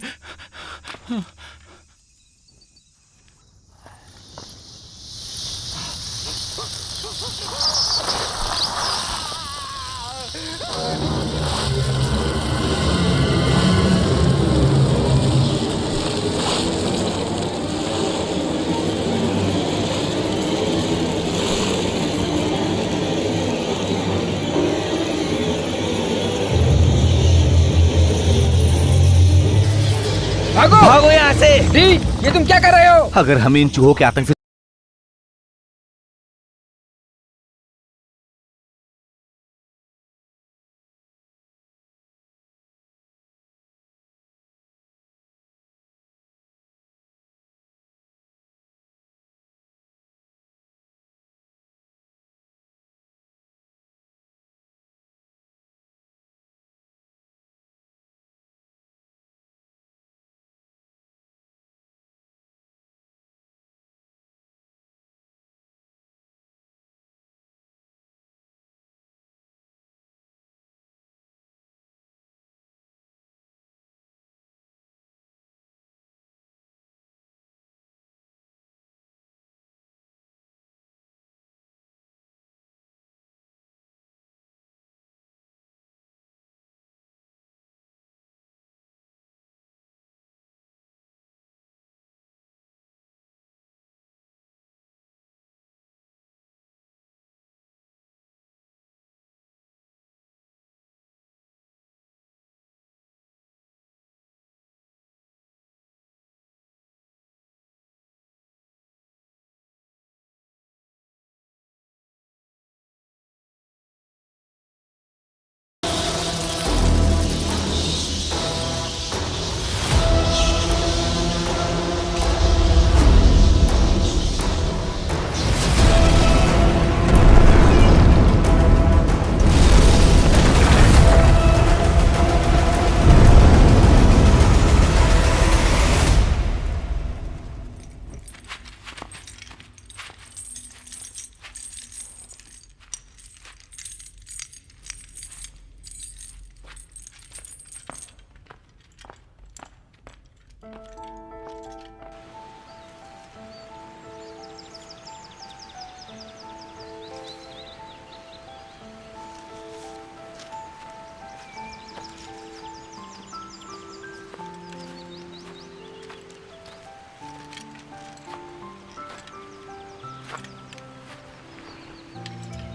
भागो भागो यहाँ से। डी, ये तुम क्या कर रहे हो? अगर हमें इन चूहों के आतंक से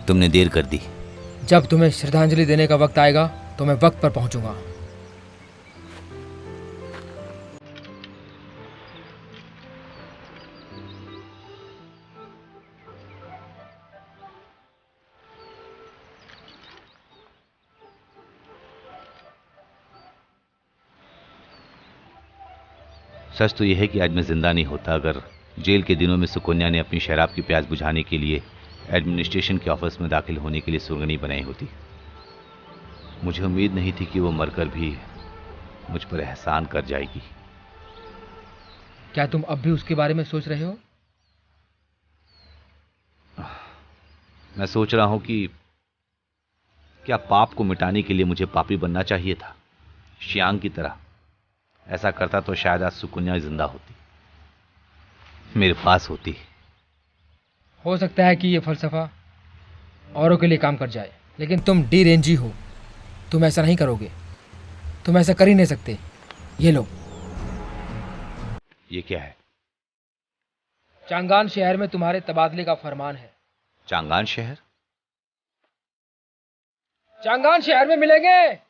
तुमने देर कर दी। जब तुम्हें श्रद्धांजलि देने का वक्त आएगा तो मैं वक्त पर पहुंचूंगा। सच तो यह है कि आज मैं जिंदा नहीं होता अगर जेल के दिनों में सुकन्या ने अपनी शराब की प्यास बुझाने के लिए एडमिनिस्ट्रेशन के ऑफिस में दाखिल होने के लिए सुरंगनी बनाई होती। मुझे उम्मीद नहीं थी कि वो मरकर भी मुझ पर एहसान कर जाएगी। क्या तुम अब भी उसके बारे में सोच रहे हो? मैं सोच रहा हूं कि क्या पाप को मिटाने के लिए मुझे पापी बनना चाहिए था, श्यांग की तरह। ऐसा करता तो शायद आज सुकन्या जिंदा होती, मेरे पास होती। हो सकता है कि ये फलसफा औरों के लिए काम कर जाए, लेकिन तुम डी रेंजी हो, तुम ऐसा नहीं करोगे। तुम ऐसा कर ही नहीं सकते। ये लो। ये क्या है? चांगान शहर में तुम्हारे तबादले का फरमान है। चांगान शहर? चांगान शहर में मिलेंगे।